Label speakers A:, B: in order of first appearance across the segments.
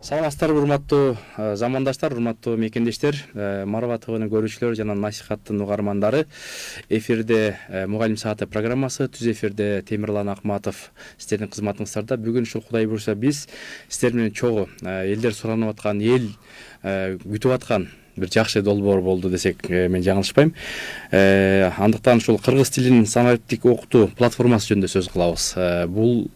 A: Саламатсыздарбы урматтуу замандаштар, урматтуу мекендештер, Марва ТВнын көрүүчүлөрү жана насихаттын угармандары. Эфирде Мугалим сааты программасы, түз эфирде Темирлан Акматов сиздердин кызматыңыздарда. Бүгүн ушул Кудай буйруса биз сиздер менен чогуу элдер суранып аткан, эл күтүп аткан бир жакшы долбоор болду десек мен жаңылышпайм. Андыктан ушул кыргыз тилин санариптик окутуу платформасы жөнүндө сөз кылабыз. Бул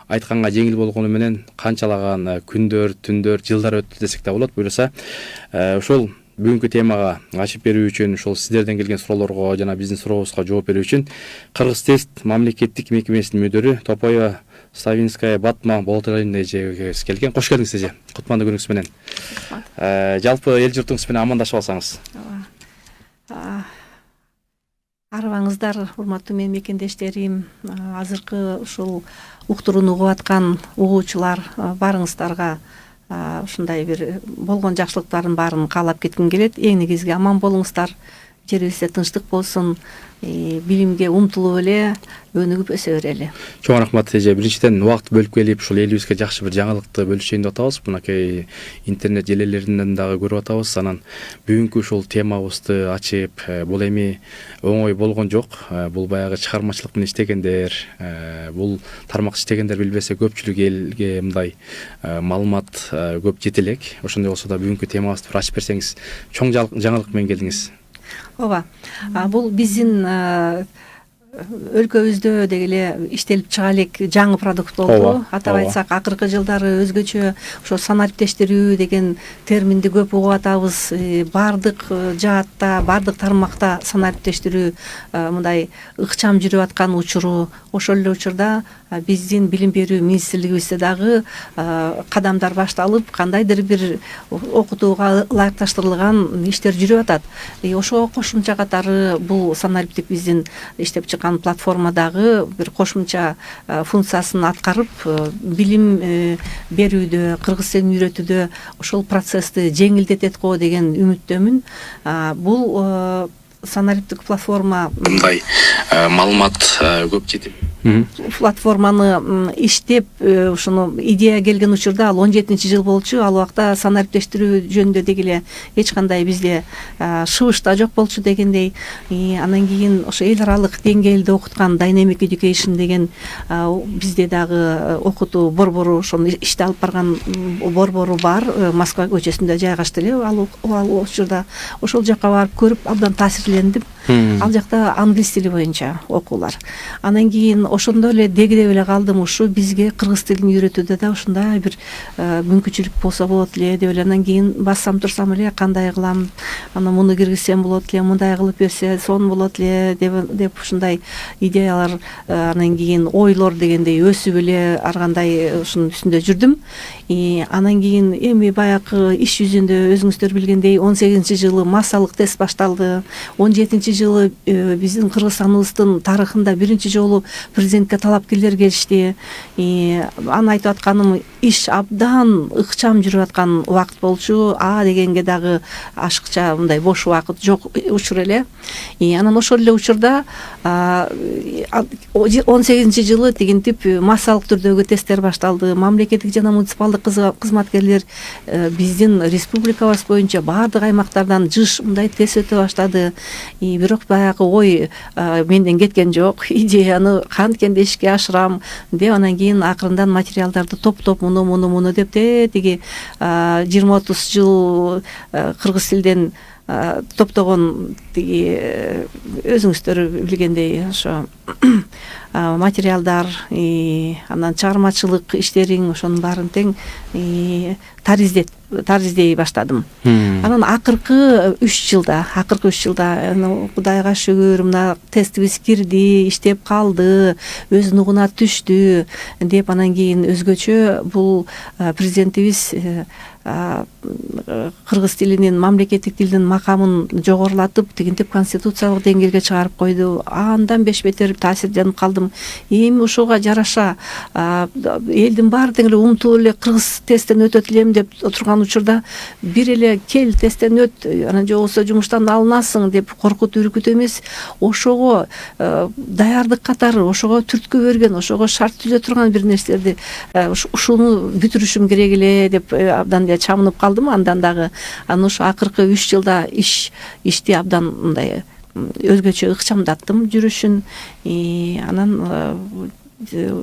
A: айтканга жеңил болгону менен канчалаган күндөр, түндөр, жылдар өттү десек да болот. Буюрса, ошол бүгүнкү темага ачып берүү үчүн, ушул сиздерден келген суроолорго жана биздин сурообузга жооп берүү үчүн Кыргыз тест мамлекеттик мекемесинин мүдүрү Топоева Савинская Батма Болотайлын эжебиз келген. Кош келдиңиз эже. Кутмандуу күнүңүз менен. Жалпы эл журтуңуз менен амандашып алсаңыз.
B: Арыбаңыздар, урматтуу менин мекендештерим, азыркы ушул уктурууну угуп аткан угуучулар барыңыздарга ушундай бир болгон жакшылыктардын баарын каалап кетким келет. Эң негизги аман болуңуздар, жерибизде тынчтык болсун, билимге умтулуп эле өнүгүп өсө берели.
A: Чоң рахмат эже. Биринчиден убакыт бөлүп келип ушул элибизге жакшы бир жаңылыкты бөлүшөйүн деп атабыз. Мынакей интернет желелеринен дагы көрүп атабыз. Анан бүгүнкү ушул темабызды ачып, бул эми оңой болгон жок. Бул баягы чыгармачылык менен иштегендер, бул тармак иштегендер билбесе көпчүлүк элге мындай маалымат көп жете элек. Ошондой болсо да бүгүнкү темабызды бир ачып берсеңиз, чоң жаңылык менен келдиңиз.
B: Ооба. Бул биздин өлкөбүздө деги эле иштелип чыга элек жаңы продукт болду. Атап айтсак, акыркы жылдары өзгөчө ошо санариптештирүү деген терминди көп угуп атабыз. Бардык жаатта, бардык тармакта санариптештирүү мындай ыкчам жүрүп аткан учуру. Ошол эле учурда биздин билим берүү министрлигибизде дагы кадамдар башталып, кандайдыр бир окутууга ылайыкташтырылган иштер жүрүп атат. Ошого кошумча катары бул санариптик биздин иштеп чыккан платформадагы бир кошумча функциясын аткарып, билим берүүдө, кыргыз тилин үйрөтүүдө ошол процессти жеңилдетет го деген үмүттөмүн. Бул санариптик платформа мындай маалымат көп жетип платформаны иштеп, ушуну идея келген учурда ал 17-жыл болчу. Ал убакта санариптештирүү жөнүндө деги эле эч кандай бизде шыбыш да жок болчу дегендей. Анан кийин ошо эл аралык деңгээлде окуткан Dynamic Education деген бизде дагы окутуу борбору, ошону иште алып барган борбору бар. Москва көчөсүндө жайгашты эле. Ал учурда ошол жака барып көрүп абдан таасирлендим. Ал жакта англис тили боюнча окуулар. Анан кийин ошондо эле дегидеп эле калдым, ушу бизге кыргыз тилин үйрөтүүдө да ушундай бир мүмкүнчүлүк болсо болот эле деп эле. Анан кийин бассам турсам эле кандай кылам, анан муну киргизсем болот эле, мындай кылып берсе сонун болот эле деп ушундай идеялар, анан кийин ойлор дегендей өсүп эле ар кандай ушунун үстүндө жүрдүм. Анан кийин эми баягы иш жүзүндө өзүңүздөр билгендей 18-жылы массалык тест башталды. 17-жылы биздин Кыргызстаныбыздын тарыхында биринчи жолу президентке талапкерлер келишти. Аны айтып атканым, иш абдан ыкчам жүрүп аткан убакыт болчу. Дегенге дагы ашыкча мындай бош убакыт жок учур эле. Анан ошол эле учурда 18-жылы тигинтип массалык түрдөгү тесттер башталды. Мамлекеттик жана муниципалдык кызматкерлер биздин республикабыз боюнча баардык аймактардан жыш мындай тест өтө баштады. Бирок баягы ой менден кеткен жок. Идеяны канткенде ишке ашырам деп, анан кийин акырындан материалдарды топтоп муну деп тиги 20-30 жыл кыргыз тилден топтогон тиги өзүңүздөр билгендей ошо материалдар, анан чыгармачылык иштериң, ошонун баарын тең тариздей баштадым. Анан акыркы 3 жылда Кудайга шүгүр, мына тестибиз кирди, иштеп калды, өз нугуна түштү деп, анан кийин өзгөчө бул президентибиз кыргыз тилинин мамлекеттик тилдин макамын жогорулатып тигинтип конституциялык деңгээлге чыгарып койду. Андан бешбетер таасирденип калдым. Эми ушуга жараша элдин баары тең эле умтулуп эле кыргыз тесттен өтөт элем деп турган учурда бир эле кел тесттен өт, анан же болбосо жумуштан алынасың деп коркутуп үркүтүү эмес, ошого даярдык катары, ошого түрткү берген, ошого шарт түзө турган бир нерселерди ушуну бүтүрүшүм керек эле деп абдан эле чамынып калдым. Андан дагы анан ошо акыркы 3 жылда ишти абдан мындай өзгөчө ыкчамдаттым жүрүшүн. Анан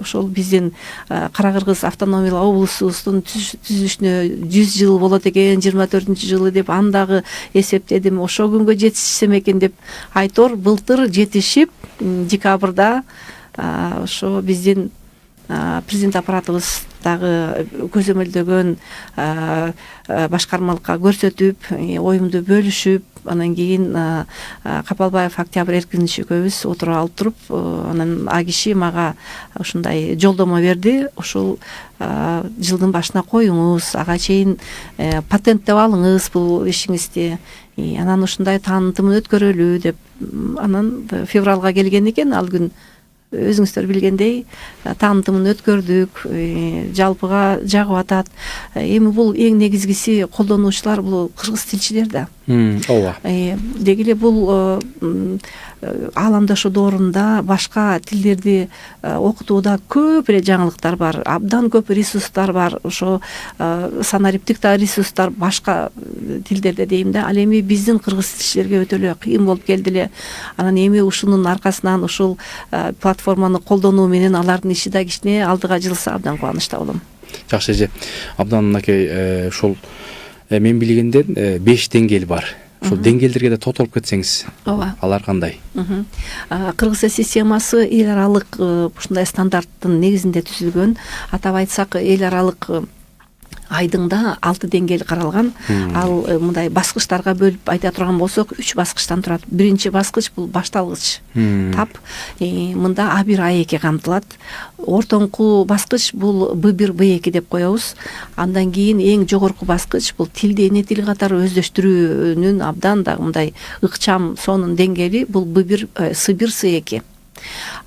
B: ошол биздин Кара Кыргыз автономиялык облусубуздун түзүлүшүнө 100 жыл болот экен, 24-жылы деп андагы эсептедим. Ошол күнгө жетишсем экен деп айтор былтыр жетишип, декабрда ошо биздин президент аппаратыбыз дагы көзөмөлдөгөн башкармалыкка көрсөтүп, оюмду бөлүшүп, анан кийин Капалбаев Октябрь Эркинович экөөбүз отуруп алып туруп, анан а киши мага ушундай жолдомо берди. Ушул жылдын башына коюңуз, ага чейин патенттеп алыңыз бул ишиңизди. Анан ушундай таанытымын өткөрөлү деп. Анан февралга келген экен, ал күн өзүңүздөр билгендей таанытымын өткөрдүк, жалпыга жагып атат. Эми бул эң негизгиси колдонуучулар бул кыргыз тилчилер да.
A: Ооба.
B: Деги эле бул ааламдашу доорунда башка тилдерди окутууда көп эле жаңылыктар бар, абдан көп ресурстар бар. Ошо санариптик да ресурстар башка тилдерде дейм да. Ал эми биздин кыргыз тилчилерге өтө эле кыйын болуп келди эле. Анан эми ушунун аркасынан ушул платформаны колдонуу менен алардын иши да кичине алдыга жылса абдан кубанычта болом.
A: Жакшы эже. Абдан мынакей ушул мен билгенден 5 деңгээл бар. Ошол деңгээлдерге да тотолуп кетсеңиз. Ооба. Алар кандай?
B: Кыргыз системасы эл аралык ушундай стандарттын негизинде түзүлгөн. Атап айтсак, эл аралык айдыңда 6 деңгээл каралган. Ал мындай баскычтарга бөлүп айта турган болсок, 3 баскычтан турат. Биринчи баскыч бул башталгыч тап. Мында А1, А2 камтылат. Ортоңку баскыч бул Б1, Б2 деп коебуз. Андан кийин эң жогорку баскыч бул тилди эне тил катары өздөштүрүүнүн абдан да мындай ыкчам сонун деңгээли бул Б1, С1, С2.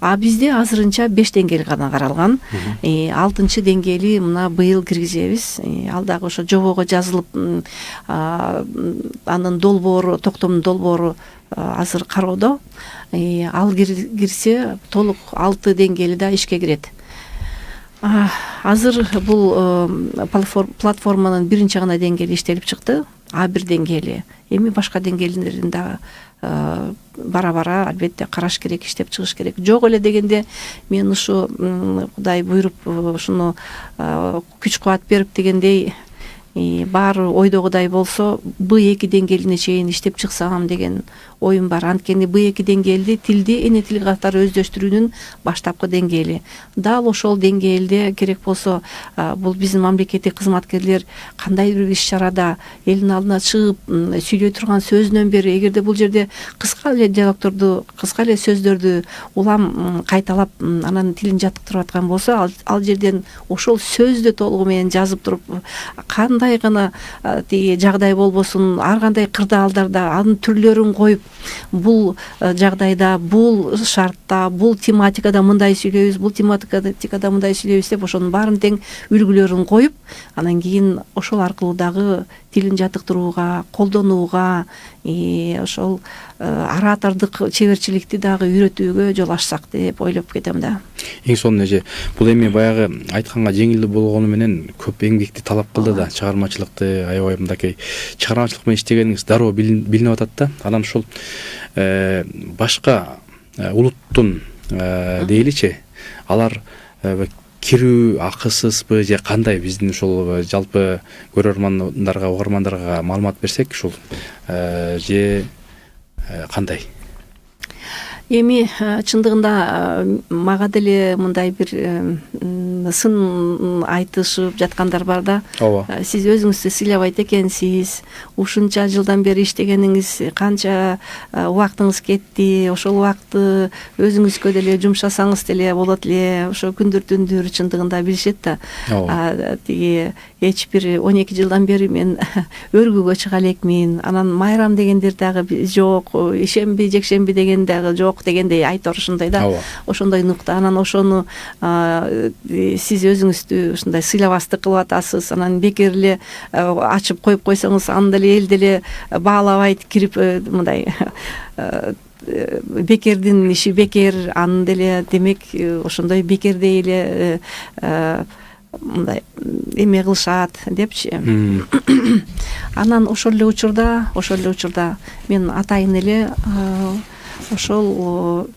B: А бизде азырынча 5 деңгээл гана каралган. 6-чы деңгээли мына быйыл киргизебиз. Ал дагы ошо жобого жазылып, анын долбоору, токтомдун долбоору азыр кароодо. Ал кирсе толук 6 деңгээли да ишке кирет. Азыр бул платформанын биринчи гана деңгээли иштелип чыкты, А1 деңгээли. Эми башка деңгээлдерин дагы бара-бара албетте караш керек, иштеп чыгыш керек. Жок эле дегенде мен ушу Кудай буйруп ушуну күч кубат берип дегендей баары ойдогудай болсо Б2 деңгээлине чейин иштеп чыксам деген оюм бар. Анткени Б2 деңгээлди тилди эне тил катары өздөштүрүүнүн баштапкы деңгээли. Дал ошол деңгээлде керек болсо бул биздин мамлекеттик кызматкерлер кандайдыр бир иш-чарада элдин алдына чыгып сүйлөй турган сөзүнөн бери, эгерде бул жерде кыска эле диалогторду, кыска эле сөздөрдү улам кайталап анан тилин жаттыктырып аткан болсо, ал жерден ошол сөздү толугу менен жазып туруп кандай гана тиги жагдай болбосун, ар кандай кырдаалдарда анын түрлөрүн коюп, бул жагдайда, бул шартта, бул тематикада мындай сүйлөйбүз, бул тематикада мындай сүйлөйбүз деп ошонун баарын тең үлгүлөрүн коюп, анан кийин ошол аркылуу дагы тилин жаттыктырууга, колдонууга, ошол оратордук чеберчиликти дагы үйрөтүүгө жол ачсак деп ойлоп кетем да.
A: Эң сонун эже, бул эми баягы айтканга жеңил болгону менен көп эмгекти талап кылды да, чыгармачылыкты, аябай мындакей чыгармачылык менен иштегениңиз дароо билинип атат да. Анан ушул башка улуттун дейличи, алар кирүү акысызбы же кандай? Биздин ушул жалпы көрөрмандарга, угармандарга маалымат берсек, ушул же кандай?
B: Эми чындыгында мага деле мындай бир сын айтышып жаткандар бар да.
A: Ооба.
B: Сиз өзүңүздү сыйлабайт экенсиз, ушунча жылдан бери иштегениңиз канча убактыңыз кетти, ошол убакытты өзүңүзгө деле жумшасаңыз деле болот эле, ошо күндүр чындыгында билишет да. Тиги эч бир 12 жылдан бери мен өргүгө чыга элекмин, анан майрам дегендер дагы жок, ишемби жекшемби деген дагы жок дегендей айтор ушундай да. Ошондой нукта. Анан ошону сиз өзүңүздү ушундай сыйлабастык кылып атасыз. Анан бекер эле ачып коюп койсоңуз, аны деле эл деле баалабайт, кирип мындай бекердин иши бекер, аны деле демек ошондой бекердей эле мындай эме кылышат депчи. Анан ошол эле учурда мен атайын эле ошол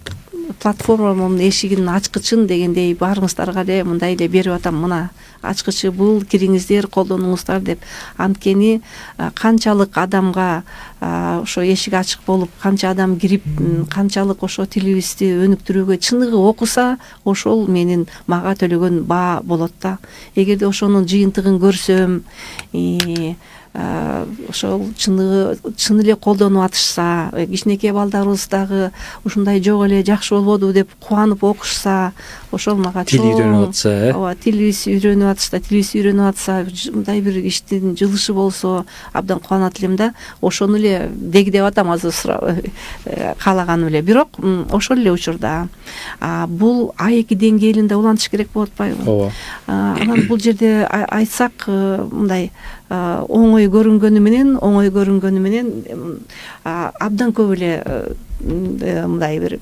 B: платформанын эшигин ачкычын дегендей баарыңыздарга эле мындай эле берип атам. Мына ачкычы бул, кириңиздер, колдонуңуздар деп. Анткени канчалык адамга ошо эшик ачык болуп, канча адам кирип, канчалык ошо тилибизди өнүктүрүүгө чыныгы окуса, ошол мага төлөгөн баа болот да. Эгерде ошонун жыйынтыгын көрсөм, ошол чын эле колдонуп атышса, кичинекей балдарыбыз дагы ушундай жок эле жакшы болбоду деп кубанып окушса, ошол мага
A: тил үйрөнүп атса,
B: ооба, тилибиз үйрөнүп атса, мындай бир иштин жылышы болсо абдан кубанат элем да. Ошону эле дегдеп атам азыр каалаганым эле. Бирок ошол эле учурда бул А2 деңгээлинде улантыш керек болуп атпайбы?
A: Ооба.
B: Анан бул жерде айтсак мындай оңой көрүнгөнү менен абдан көп эле мындай бир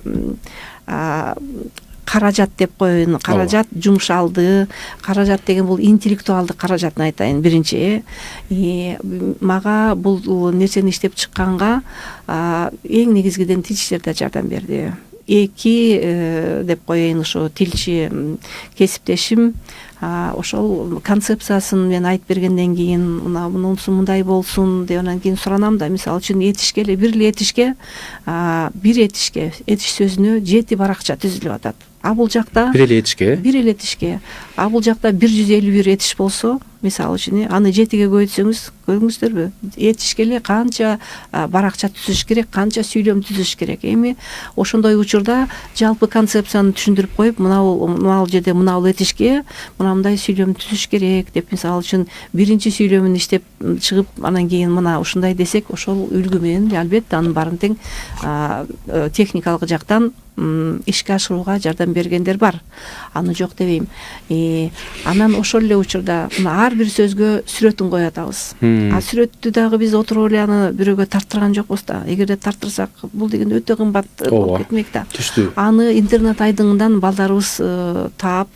B: каражат деп коеюн, каражат жумшалды. Каражат деген бул интеллектуалдык каражатын айтайын биринчи. Мага бул нерсени иштеп чыкканга эң негизгиден тилчилер да жардам берди. 2 деп коеюн, ошо тилчи кесиптешим ошол концепциясын мен айтып бергенден кийин, мунусу мындай болсун деп анан кийин суранам да. Мисалы үчүн этишке эле бир этиш сөзүнө 7 баракча түзүлүп атат. А бул жакта бир эле этишке. А бул жакта 151 этиш болсо, мисалы үчүн, аны 7ге көбөйтсөңүз, көрдүңүздөрбү? Этишке эле канча баракча түзүш керек, канча сүйлөм түзүш керек. Эми ошондой учурда жалпы концепцияны түшүндүрүп коюп, мына жерде мына этишке мындай сүйлөм түзүш керек деп, мисалы үчүн биринчи сүйлөмүн иштеп чыгып, анан кийин мына ушундай десек, ошол үлгү менен албетте анын баарын тең техникалык жактан ишке ашырууга жардам бергендер бар. Аны жок дебейм. Анан ошол эле учурда ар бир сөзгө сүрөтүн коюп атабыз. Сүрөттү дагы биз отуруп эле аны бирөөгө тарттырган жокпуз да. Эгерде тарттырсак, бул деген өтө кымбат болуп кетмек да. Аны интернет айдыңынан балдарыбыз таап,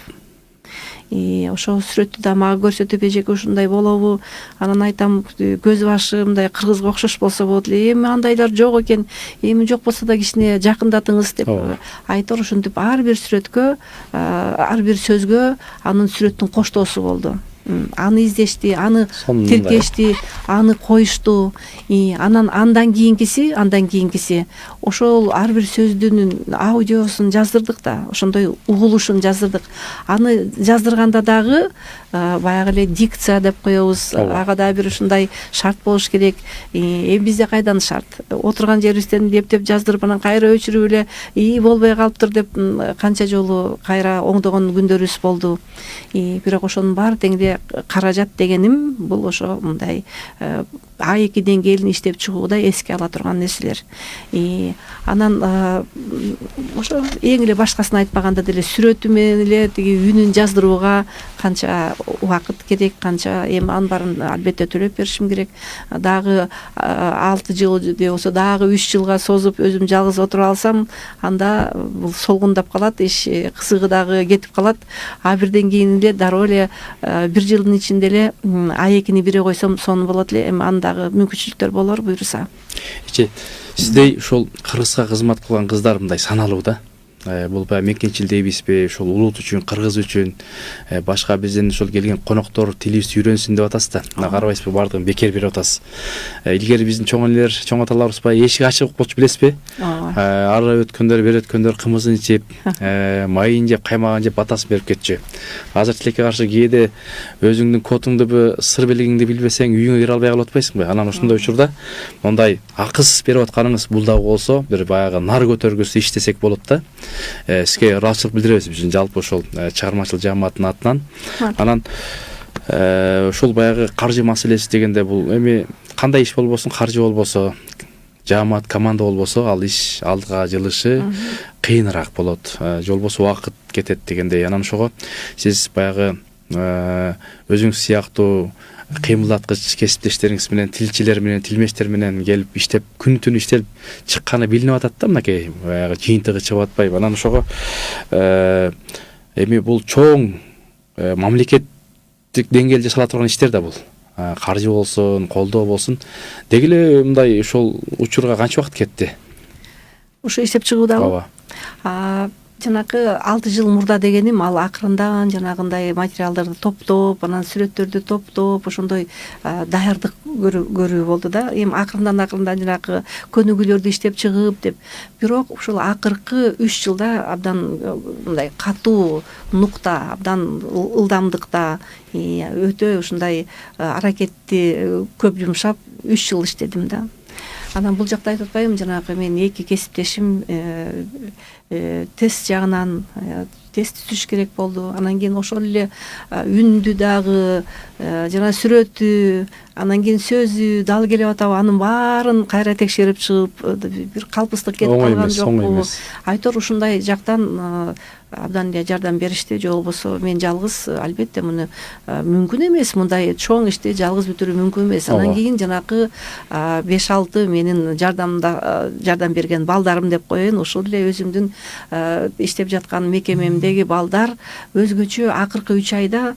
B: ошо сүрөттү да мага көрсөтүп, эжеке ушундай болобу? Анан айтам, көз башы мындай кыргызга окшош болсо болот эле. Эми андайлар жок экен. Эми жок болсо да кичине жакындатыңыз деп айтор. Ушинтип ар бир сүрөткө, ар бир сөзгө анын сүрөттүн коштоосу болду. Аны издешти, аны тиркешти, аны коюшту. Андан кийинкиси ошол ар бир сөздүн аудиосун жаздырдык да, ошондой угулушун жаздырдык. Аны жаздырганда дагы баягы эле дикция деп коебуз. Ага да бир ушундай шарт болуш керек. Бизде кайдан шарт? Отурган жерибизден деп жаздырып, анан кайра өчүрүп эле болбой калыптыр деп канча жолу кайра оңдогон күндөрүбүз болду. Бирок ошонун баары тең эле каражат дегеним бул ошо мындай А2 деңгээлин иштеп чыгууда эске ала турган нерселер. Анан ошо эң эле башкасын айтпаганда деле сүрөтү менен эле тиги үнүн жаздырууга канча убакыт керек, канча эми анын баарын албетте төлөп беришим керек. Дагы 6 жыл же болбосо дагы 3 жылга созуп өзүм жалгыз отуруп алсам, анда бул солгундап калат, иш кызыгы дагы кетип калат. Бирден кийин эле дароо эле 1 жылдын ичинде эле А2-ни бире койсом сонун болот эле. Эми андагы мүмкүнчүлүктөр болор буюрса.
A: Сиздей ушул кыргызга кызмат кылган кыздар мындай саналуу да. бул баягы мекенчил дейбизби, ушул улут үчүн, кыргыз үчүн, башка бизден ушул келген коноктор тилибизди үйрөнсүн деп атасыз да. Мына карабайсызбы, бардыгын бекер берип атасыз. Илгери биздин чоң элелер, чоң аталарыбыз баягы эшик ачык болчу, билесизби? Ары өткөндөр, бери өткөндөр кымызын ичип, майын жеп, каймагын жеп батасын берип кетчү. Азыр тилекке каршы кээде өзүңдүн кодуңду, сыр белегиңди билбесең үйүңө кире албай калып атпайсыңбы? Анан ушундай учурда мондай акыс берип атканыңыз бул дагы болсо бир баягы нар көтөргүс иштесек болот да. Сизге ыраазычылык билдиребиз биздин жалпы ошол чыгармачыл жааматтын атынан. Анан ушул баягы каржы маселеси дегенде бул эми кандай иш болбосун, каржы болбосо, жаамат, команда болбосо, ал иш алдыга жылышы кыйыныраак болот. Жолбосо убакыт кетет дегендей. Анан ошого сиз баягы өзүңүз сыяктуу кыймылдаткыч кесиптештериңиз менен, тилчилер менен, тилмештер менен келип иштеп, күн түн иштелип чыкканы билинип атат да, мынакей баягы жыйынтыгы чыгып атпайбы. Анан ошого эми бул чоң мамлекеттик деңгээлде жасала турган иштер да бул. Каржы болсун, колдоо болсун. Деги эле мындай ушул учурга канча убакыт кетти?
B: Ушу иштеп чыгуудабы? Жанагы 6 жыл мурда дегеним, ал акырындан жанагындай материалдарды топтоп, анан сүрөттөрдү топтоп, ошондой даярдык көрүү болду да. Эми акырындан жанагы көнүгүүлөрдү иштеп чыгып деп. Бирок ушул акыркы 3 жылда абдан мындай катуу нукта, абдан ылдамдыкта өтө ушундай аракетти көп жумшап 3 жыл иштедим да. Анан бул жакта айтып атпаймынбы, жанагы менин 2 кесиптешим тест жагынан тест түзүш керек болду. Анан кийин ошол эле үндү дагы, жана сүрөтү, анан кийин сөзү дал келип атабы, анын баарын кайра текшерип чыгып, бир калпыстык кетип калган жокпу? Айтор ушундай жактан абдан эле жардам беришти. Же болбосо мен жалгыз, албетте муну мүмкүн эмес, мындай чоң ишти жалгыз бүтүрүү мүмкүн эмес. Анан кийин жанагы 5-6 менин жардам берген балдарым деп коеюн, ушул эле өзүмдүн иштеп жаткан мекемемдеги балдар өзгөчө акыркы 3 айда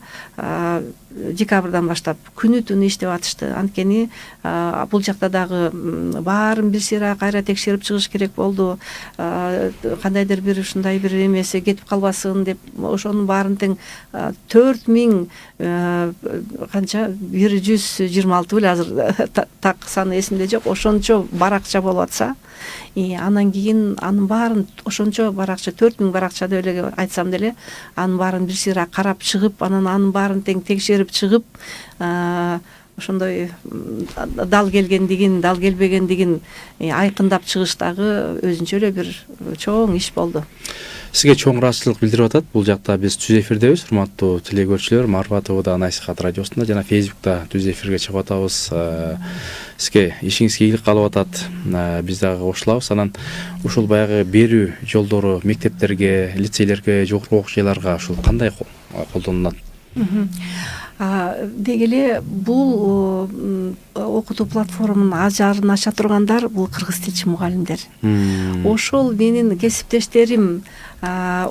B: декабрдан баштап күнү түнү иштеп атышты. Анткени бул жакта дагы баарын бир сыйра кайра текшерип чыгыш керек болду. Кандайдыр бир ушундай бир эмеси кетип калбасын деп, ошонун баарын тең 4000 канча 126 беле, азыр так саны эсимде жок, ошончо баракча болуп атса, анан кийин анын баарын ошончо баракча 4000 баракча деп эле айтсам деле, анын баарын бир сыйра карап чыгып, анан анын баарын тең текшерип чыгып, ошондой дал келгендигин, дал келбегендигин айкындап чыгыш дагы өзүнчө эле бир чоң иш болду.
A: Сизге чоң ыраазычылык билдирип атат. Бул жакта биз түз эфирдебиз, урматтуу телегөрүүчүлөр. Марва ТВда, Насихат радиосунда жана Facebook'та түз эфирге чыгып атабыз. Сизге ишиңизге ийгилик калып атат. Биз дагы кошулабыз. Анан ушул баягы берүү жолдору мектептерге, лицейлерге, жогорку окуу жайларга ушул кандай колдонулат? Деги эле бул окутуу платформанын ажарын ача тургандар бул кыргыз тилчи мугалимдер. Ошол менин кесиптештерим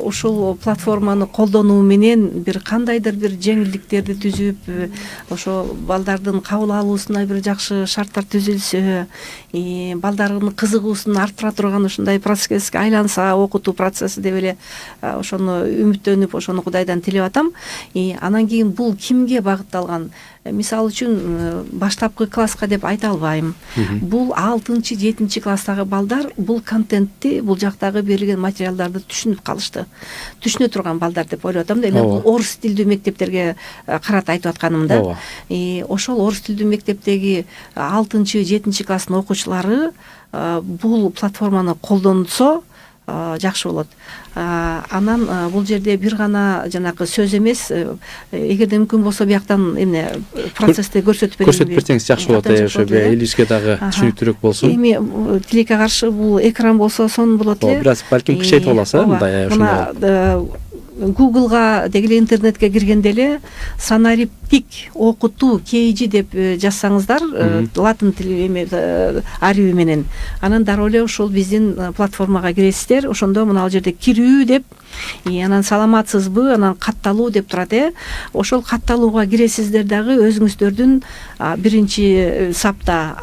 A: ушул платформаны колдонуу менен бир кандайдыр бир жеңилдиктерди түзүп, ошо балдардын кабыл алуусуна бир жакшы шарттар түзүлсө, балдардын кызыгуусун арттыра турган ушундай процесске айланса, окутуу процесси деп эле ошону үмүттөнүп, ошону Кудайдан тилеп атам. Анан кийин бул кимге багытталган? Мисалы үчүн баштапкы класска деп айта албайм. Бул 6-7 класстагы балдар бул контентти, бул жактагы берилген материалдарды түшүнүп калышты. Түшүнө турган балдар деп ойлоп атам да. Бул орус тилдүү мектептерге карата айтып атканым да. Ошол орус тилдүү мектептеги 6-7 класстын окуучулары бул платформаны колдонсо жакшы болот. Анан бул жерде бир гана жанагы сөз эмес, эгерде мүмкүн болсо бияктан эмне процессти көрсөтүп берсеңиз жакшы болот. Ошо элибизге дагы түшүнүктүүрөөк болсун. Эми тилекке каршы бул экран болсо сонун болот эле. Бираз балким кичейтип аласыз, мындай ушундай. Google'га деги интернетке киргенде эле санариптик окутуу KG деп жазсаңыздар, латын тили арифи менен, анан дароо эле ошол биздин платформага киресиздер. Ошондо мына жерде кирүү деп, анан саламатсызбы, анан катталуу деп турат. Ошол катталууга киресиздер дагы өзүңүздөрдүн биринчи сапта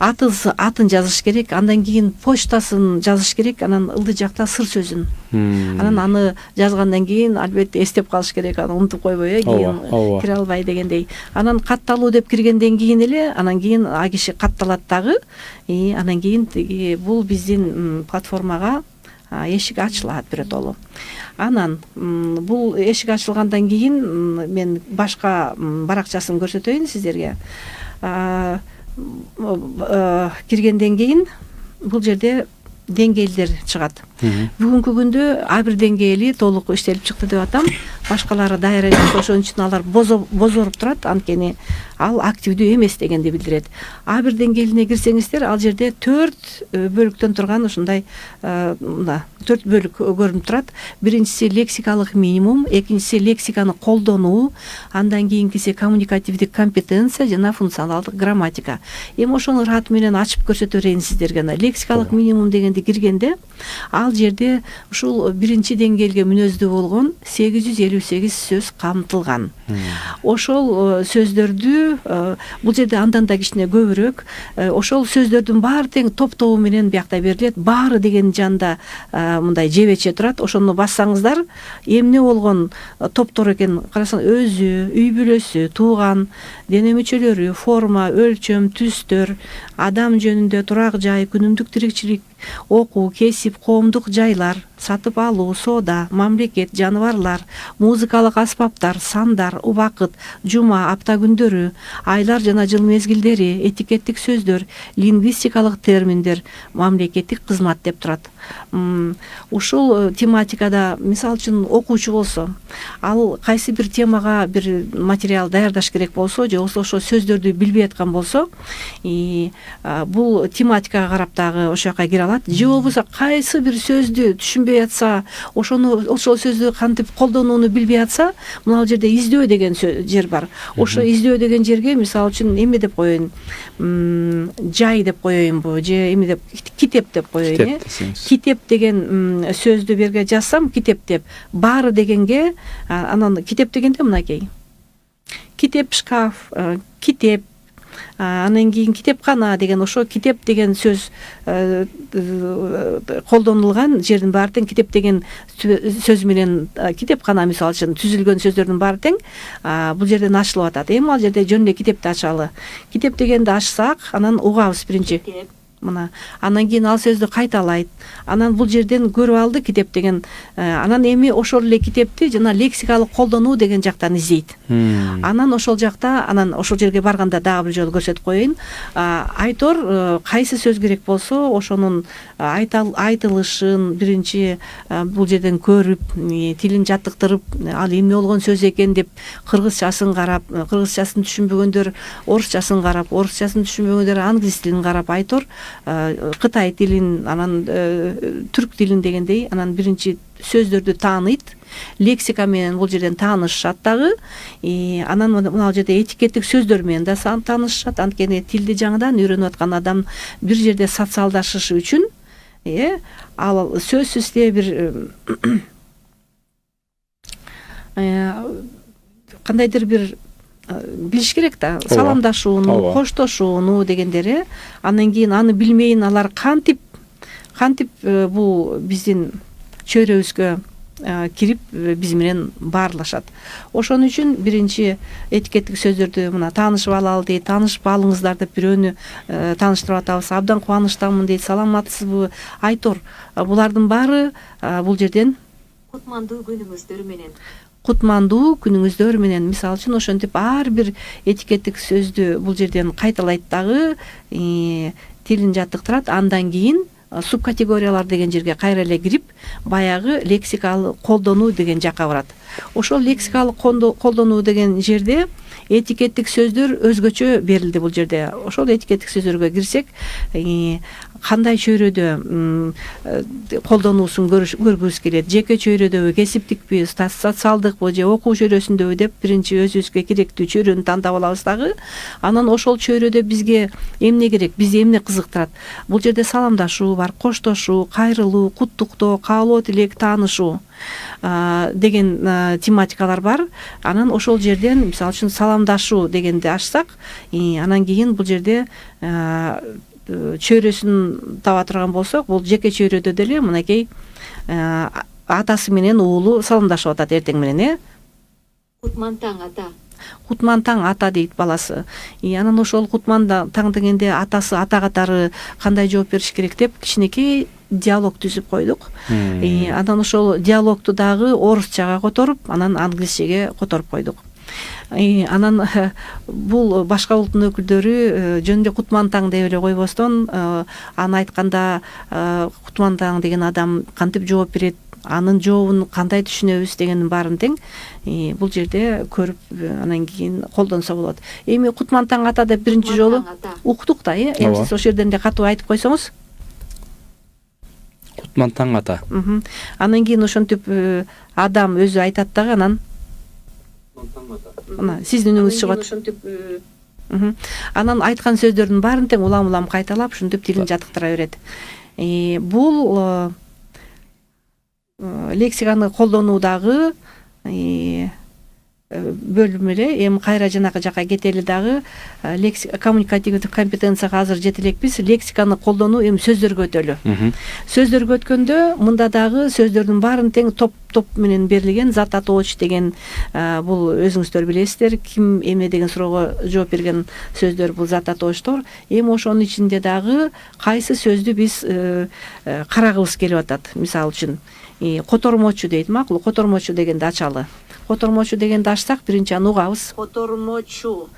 B: атын жазыш керек, андан кийин почтасын жазыш керек, анан ылдый жакта сыр сөзүн. Анан аны жазгандан кийин албетте эстеп калыш керек, аны унутуп койбой, кийин кире албай дегендей. Анан катталуу деп киргенден кийин эле анан кийин а киши катталат дагы, анан кийин бул биздин платформага эшик ачылат биротолу. Анан бул эшик ачылгандан кийин мен башка баракчасын көрсөтөйүн сиздерге. Киргенден кийин бул жерде деңгээлдер чыгат. Бүгүнкү күндө ар бир деңгээли толук иштелип чыкты деп атам. Башкалары дайра жок, ошон үчүн алар бозоруп турат, анткени ал активдүү эмес дегенди билдирет. Ар бир деңгээлине кирсеңиздер, ал жерде 4 бөлүктөн турган ушундай 4 бөлүк көрүнүп турат. Биринчиси лексикалык минимум, экинчиси лексиканы колдонуу, андан кийинкиси коммуникативдик компетенция жана функционалдык грамматика. Эми ошону ырат менен ачып көрсөтө берейин сиздерге. Лексикалык минимум дегенди киргенде, ал жерде ушул биринчи деңгээлге мүнөздүү болгон 858 сөз камтылган. Ошол сөздөрдү бул жерде андан да кичине көбүрөөк, ошол сөздөрдүн баары тең топтобу менен биякта берилет. Баары деген жанда мындай жебече турат. Ошону бассаңыздар, эмне болгон топтор экен карасаң, өзү, үй бүлөсү, тууган, дене мүчөлөрү, форма, өлчөм, түстөр, адам жөнүндө, турак жай, күнүмдүк тиричилик, окуу, кесип, коомдук жайлар, сатып алуу, соода, мамлекет, жаныбарлар, музыкалык аспаптар, сандар, убакыт, жума, апта күндөрү, айлар жана жыл мезгилдери, этикеттик сөздөр, лингвистикалык терминдер, мамлекеттик кызмат деп турат. Ушул тематикада, мисалы үчүн, окуучу болсо, ал кайсы бир темага бир материал даярдаш керек болсо, же ошол сөздөрдү билбей аткан болсо, бул тематикага карап дагы ошол жака кире алат. Же болбосо кайсы бир сөздү түшүнбөй атса, ошол сөздү кантип колдонууну билбей атса, мына жерде издөө деген жер бар. Ошо издөө деген жерге мисалы үчүн эме деп коеюн, жай деп коеюнбу, же эме деп, китеп деп коеюн. Китеп деген сөздү берге жазсам, китеп деп, баары дегенге, анан китеп дегенде мынакей. Китеп шкаф, китеп, анан кийин китепкана деген, ошо китеп деген сөз колдонулган жердин баары тең китеп деген сөз менен китепкана мисалы үчүн түзүлгөн сөздөрдүн баары тең бул жерден ачылып атат. Эми ал жерде жөн эле китепти ачалы. Китеп дегенди ачсак, анан угабыз биринчи. Мына, анан кийин ал сөздү кайталайт. Анан бул жерден көрүп алды китеп деген. Анан эми ошол эле китепти жана лексикалык колдонуу деген жактан издейт. Анан ошол жакта, анан ошол жерге барганда дагы бир жолу көрсөтүп коеюн. Айтор кайсы сөз керек болсо, ошонун айтылышын биринчи бул жерден көрүп, тилин жаттыктырып, ал эмне болгон сөз экен деп кыргызчасын карап, кыргызчасын түшүнбөгөндөр орусчасын карап, орусчасын түшүнбөгөндөр англис тилин карап, айтор Кытай тилин, анан түрк тилин дегендей, анан биринчи сөздөрдү тааныйт, лексика менен бул жерден таанышат дагы, анан мына жерде этикеттик сөздөр менен да таанышат, анткени тилди жаңыдан үйрөнүп аткан адам бир жерде социалдашышы үчүн, ал сөзсүз бир кандайдыр бир билиш керек да, саламдашууну, коштошууну дегендери. Андан кийин аны билмейин алар кантип бул биздин чөйрөбүзгө кирип биз менен баарлашат. Ошон үчүн биринчи этикеттик сөздөрдү мына таанышып алалы дейт, таанышып алыңыздар деп бирөөнү тааныштырып атабыз. Абдан кубанычтамын дейт, саламатсызбы, айтор. Булардын баары бул жерден кутмандуу күнүңүздөр менен, мисалы үчүн ошентип ар бир этикеттик сөздү бул жерден кайталайт дагы, тилин жаттыктырат. Андан кийин субкатегориялар деген жерге кайра эле кирип, баягы лексикалык колдонуу деген жакка барат. Ошол лексикалык колдонуу деген жерде этикеттик сөздөр өзгөчө берилди бул жерде. Ошол этикеттик сөздөргө кирсек, кандай чөйрөдө колдонуусун көргүбүз келет. Жеке чөйрөдөбү, кесиптикпи, социалдыкпы же окуу чөйрөсүндөбү деп биринчи өзүбүзгө керектүү чөйрөнү тандап алабыз дагы. Анан ошол чөйрөдө бизге эмне керек, бизди эмне кызыктырат? Бул жерде саламдашуу бар, коштошуу, кайрылуу, куттуктоо, каалоо тилек, таанышуу деген тематикалар бар. Анан ошол жерден мисалы үчүн саламдашуу дегенди ачсак, анан кийин бул жерде чөйрөсүн таба турган болсок, бул жеке чөйрөдө деле мынакей атасы менен уулу саламдашып атат эртең менен,
C: Кутман таң ата.
B: Кутман таң ата дейт баласы. Анан ошол Кутман таң дегенде атасы ата катары кандай жооп бериш керек деп кичинекей диалог түзүп койдук. Анан ошол диалогту дагы орусчага которуп, анан англисчеге которуп койдук. Анан бул башка улуттун өкүлдөрү жөн эле Кутман таң деп эле койбостон, аны айтканда Кутман таң деген адам кантип жооп берет, анын жообун кандай түшүнөбүз дегендин баарын тең бул жерде көрүп, анан кийин колдонсо болот. Эми Кутман таң ата деп биринчи жолу уктук да, эми сиз ошол жерден эле катуу айтып койсоңуз.
A: Кутман таң ата.
B: Анан кийин ошентип адам өзү айтат дагы, анан сиздин үнүңүз чыгат. Анан айткан сөздөрдүн баарын тең улам кайталап, ушинтип тилин жатыктыра берет. Бул лексиканы колдонуудагы бөлүм эле. Эми кайра жанакы жака кетели дагы, коммуникативдик компетенцияга азыр жете элекпиз. Лексиканы колдонуу эми сөздөргө өтөлү. Сөздөргө өткөндө мында дагы сөздөрдүн баарын тең топ менен берилген. Зат атооч деген бул өзүңүздөр билесиздер, ким эмне деген суроого жооп берген сөздөр бул зат атоочтор. Эми ошонун ичинде дагы кайсы сөздү биз карагыбыз келип атат. Мисалы үчүн котормочу дейт, макул. Котормочу дегенди ачалы. Котормочу дегенди ачсак, биринчи аны угабыз.
C: Котормочу.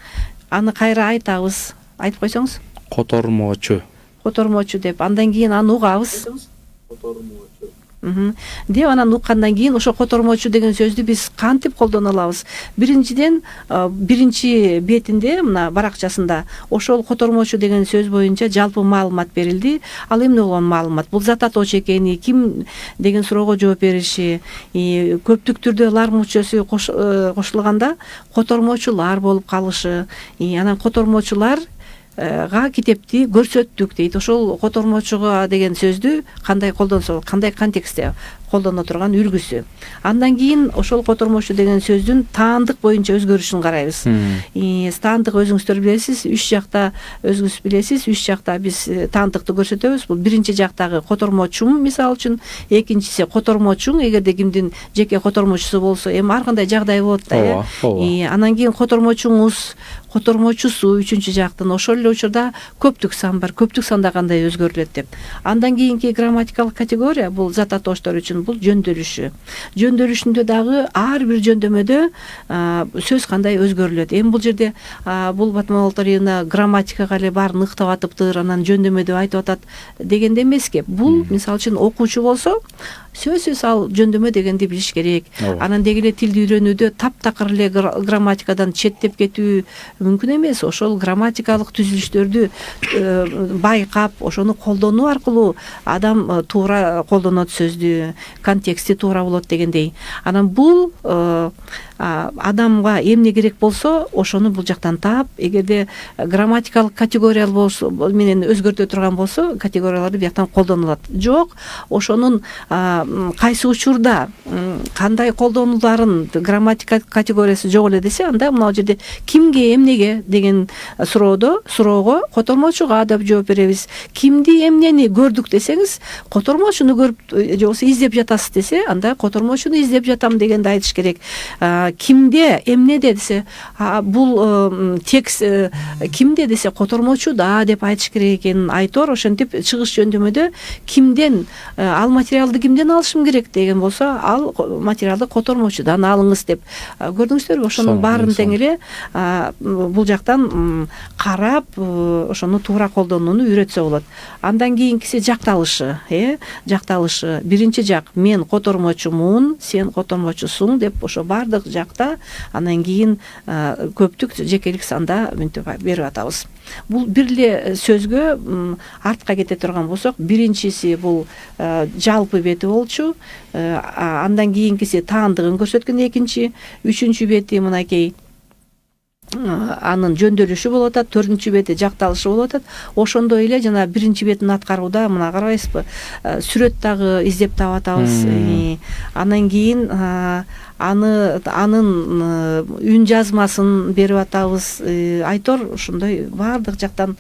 B: Аны кайра айтабыз. Айтып койсоңуз.
A: Котормочу.
B: Котормочу деп. Андан кийин аны угабыз.
C: Котормочу.
B: Деп анан уккандан кийин ошо котормочу деген сөздү биз кантип колдоно алабыз? Биринчиден, биринчи бетинде, мына баракчасында ошол котормочу деген сөз боюнча жалпы маалымат берилди. Ал эмне болгон маалымат? Бул зат атоочу экени, ким деген суроого жооп бериши, көптүк түрдө лар мүчөсү кошулганда котормочулар болуп калышы, анан котормочулар китепти көрсөттүк дейт. Ошол котормочуга деген сөздү кандай колдонсо, кандай контекстте колдоно турган үлгүсү. Андан кийин ошол котормочу деген сөздүн таандык боюнча өзгөрүшүн карайбыз. Таандык өзүңүздөр билесиз, 3 жакта өзүңүз билесиз, 3 жакта биз таандыкты көрсөтөбүз. Бул биринчи жактагы котормочум, мисалы үчүн, экинчиси котормочуң, эгерде кимдин жеке котормочусу болсо, эми ар кандай жагдай болот да. Анан кийин котормочуңуз, котормочусу үчүнчү жактын. Ошол эле учурда көптүк сан бар. Көптүк санда кандай өзгөрүлөт деп. Андан кийинки грамматикалык категория бул зат атоочтор үчүн бул жөндөөлүшү. Жөндөөлүшүндө дагы ар бир жөндөмөдө сөз кандай өзгөрүлөт. Эми бул жерде бул Батман Алтариевна грамматикага эле баарын ыктап атыптыр, анан жөндөмөдө айтып атат дегенде эмеске. Бул мисалы үчүн окуучу болсо, сөзсүз ал жөндөмө дегенди билиш керек. Анан деги эле тилди үйрөнүүдө таптакыр эле грамматикадан четтеп кетүү мүмкүн эмес. Ошол грамматикалык түзүлүштөрдү байкап, ошону колдонуу аркылуу адам туура колдонот сөздү, контексти туура болот дегендей. Анан бул адамга эмне керек болсо, ошону бул жактан таап, эгерде грамматикалык категория болсо менен өзгөртө турган болсо, категорияларды бияктан колдонулат. Жок, ошонун кайсы учурда кандай колдонуларын, грамматика категориясы жок эле десе, анда мына жерде кимге, эмнеге деген суроого котормочуга деп жооп беребиз. Кимди, эмнени көрдүк десеңиз, котормочуну көрүп, же болбосо издеп жатасыз десе, анда котормочуну издеп жатам дегенди айтыш керек. Кимде, эмнеде десе, бул текст кимде десе, котормочуда деп айтыш керек экенин айтор. Ошентип чыгыш жөндөмөдө кимден, ал материалды кимден алышым керек деген болсо, ал материалды котормочудан алыңыз деп. Көрдүңүздөрбү? Ошонун баарын тең эле бул жактан карап, ошону туура колдонууну үйрөтсө болот. Андан кийинкиси жакталышы, жакталышы. Биринчи жак, мен котормочумун, сен котормочусуң деп ошо бардык жакта, анан кийин көптүк жекелик санда мынтип берип атабыз. Бул бир эле сөзгө артка кете турган болсок, биринчиси бул жалпы бети болчу, андан кийинкиси таандыгын көрсөткөн экинчи, үчүнчү бети мынакей анын жөндөөлүшү болуп атат, төртүнчү бети жакталышы болуп атат. Ошондой эле жана биринчи бетин аткарууда мына карабайсызбы, сүрөт дагы издеп таап атабыз. Анан кийин анын үн жазмасын берип атабыз. Айтор ошондой баардык жактан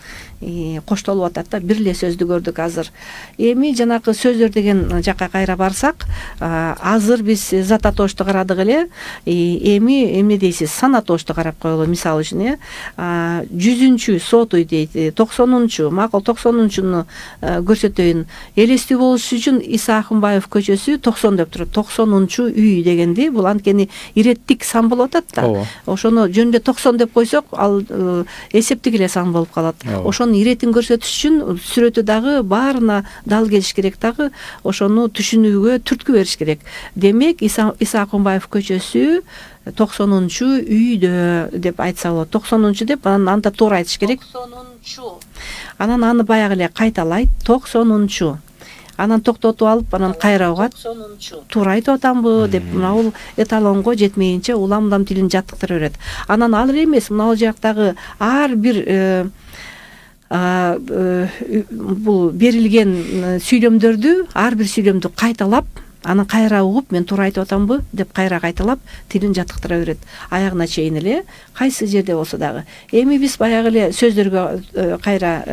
B: коштолуп атат да, бир эле сөздү көрдүк азыр. Эми жанакы сөздөр деген жакка кайра барсак, азыр биз зататошту карадык эле, эми эмне дейсиз, санатошту карап коелу. Мисалы үчүн 100-чү сотуй дейт, 90-чу, макул 90-чуну көрсөтөйүн. Элестүү болуш үчүн Иса Акынбаев көчөсү 90 деп турат. 90-чу үй дегенди, бул анткени иреттик сан болуп атат да. Ошону жөнүндө 90 деп койсок, ал эсептик эле сан болуп калат. Ошонун иретин көрсөтүш үчүн сүрөтү дагы баарына дал келиш керек дагы, ошону түшүнүүгө түрткү бериш керек. Демек, Иса Акынбаев көчөсү 90-чу үйдө деп айтса болот. 90-чу деп, анан анда туура айтыш керек.
C: 90-чу.
B: Анан аны баягы эле кайталайт, 90-чу. Анан токтотуп алып, анан кайра угат.
C: 90-чу.
B: Туура айтып атамбы деп, мына эталонго жетмейинче улам тилин жаттыктыра берет. Анан ал эмес, мына жактагы ар бир бул берилген сүйлөмдөрдү, ар бир сүйлөмдү кайталап, анан кайра угуп, мен туура айтып атамбы деп кайра кайталап тилин жаттыктыра берет. Аягына чейин эле, кайсы жерде болсо дагы. Эми биз баягы эле сөздөргө кайра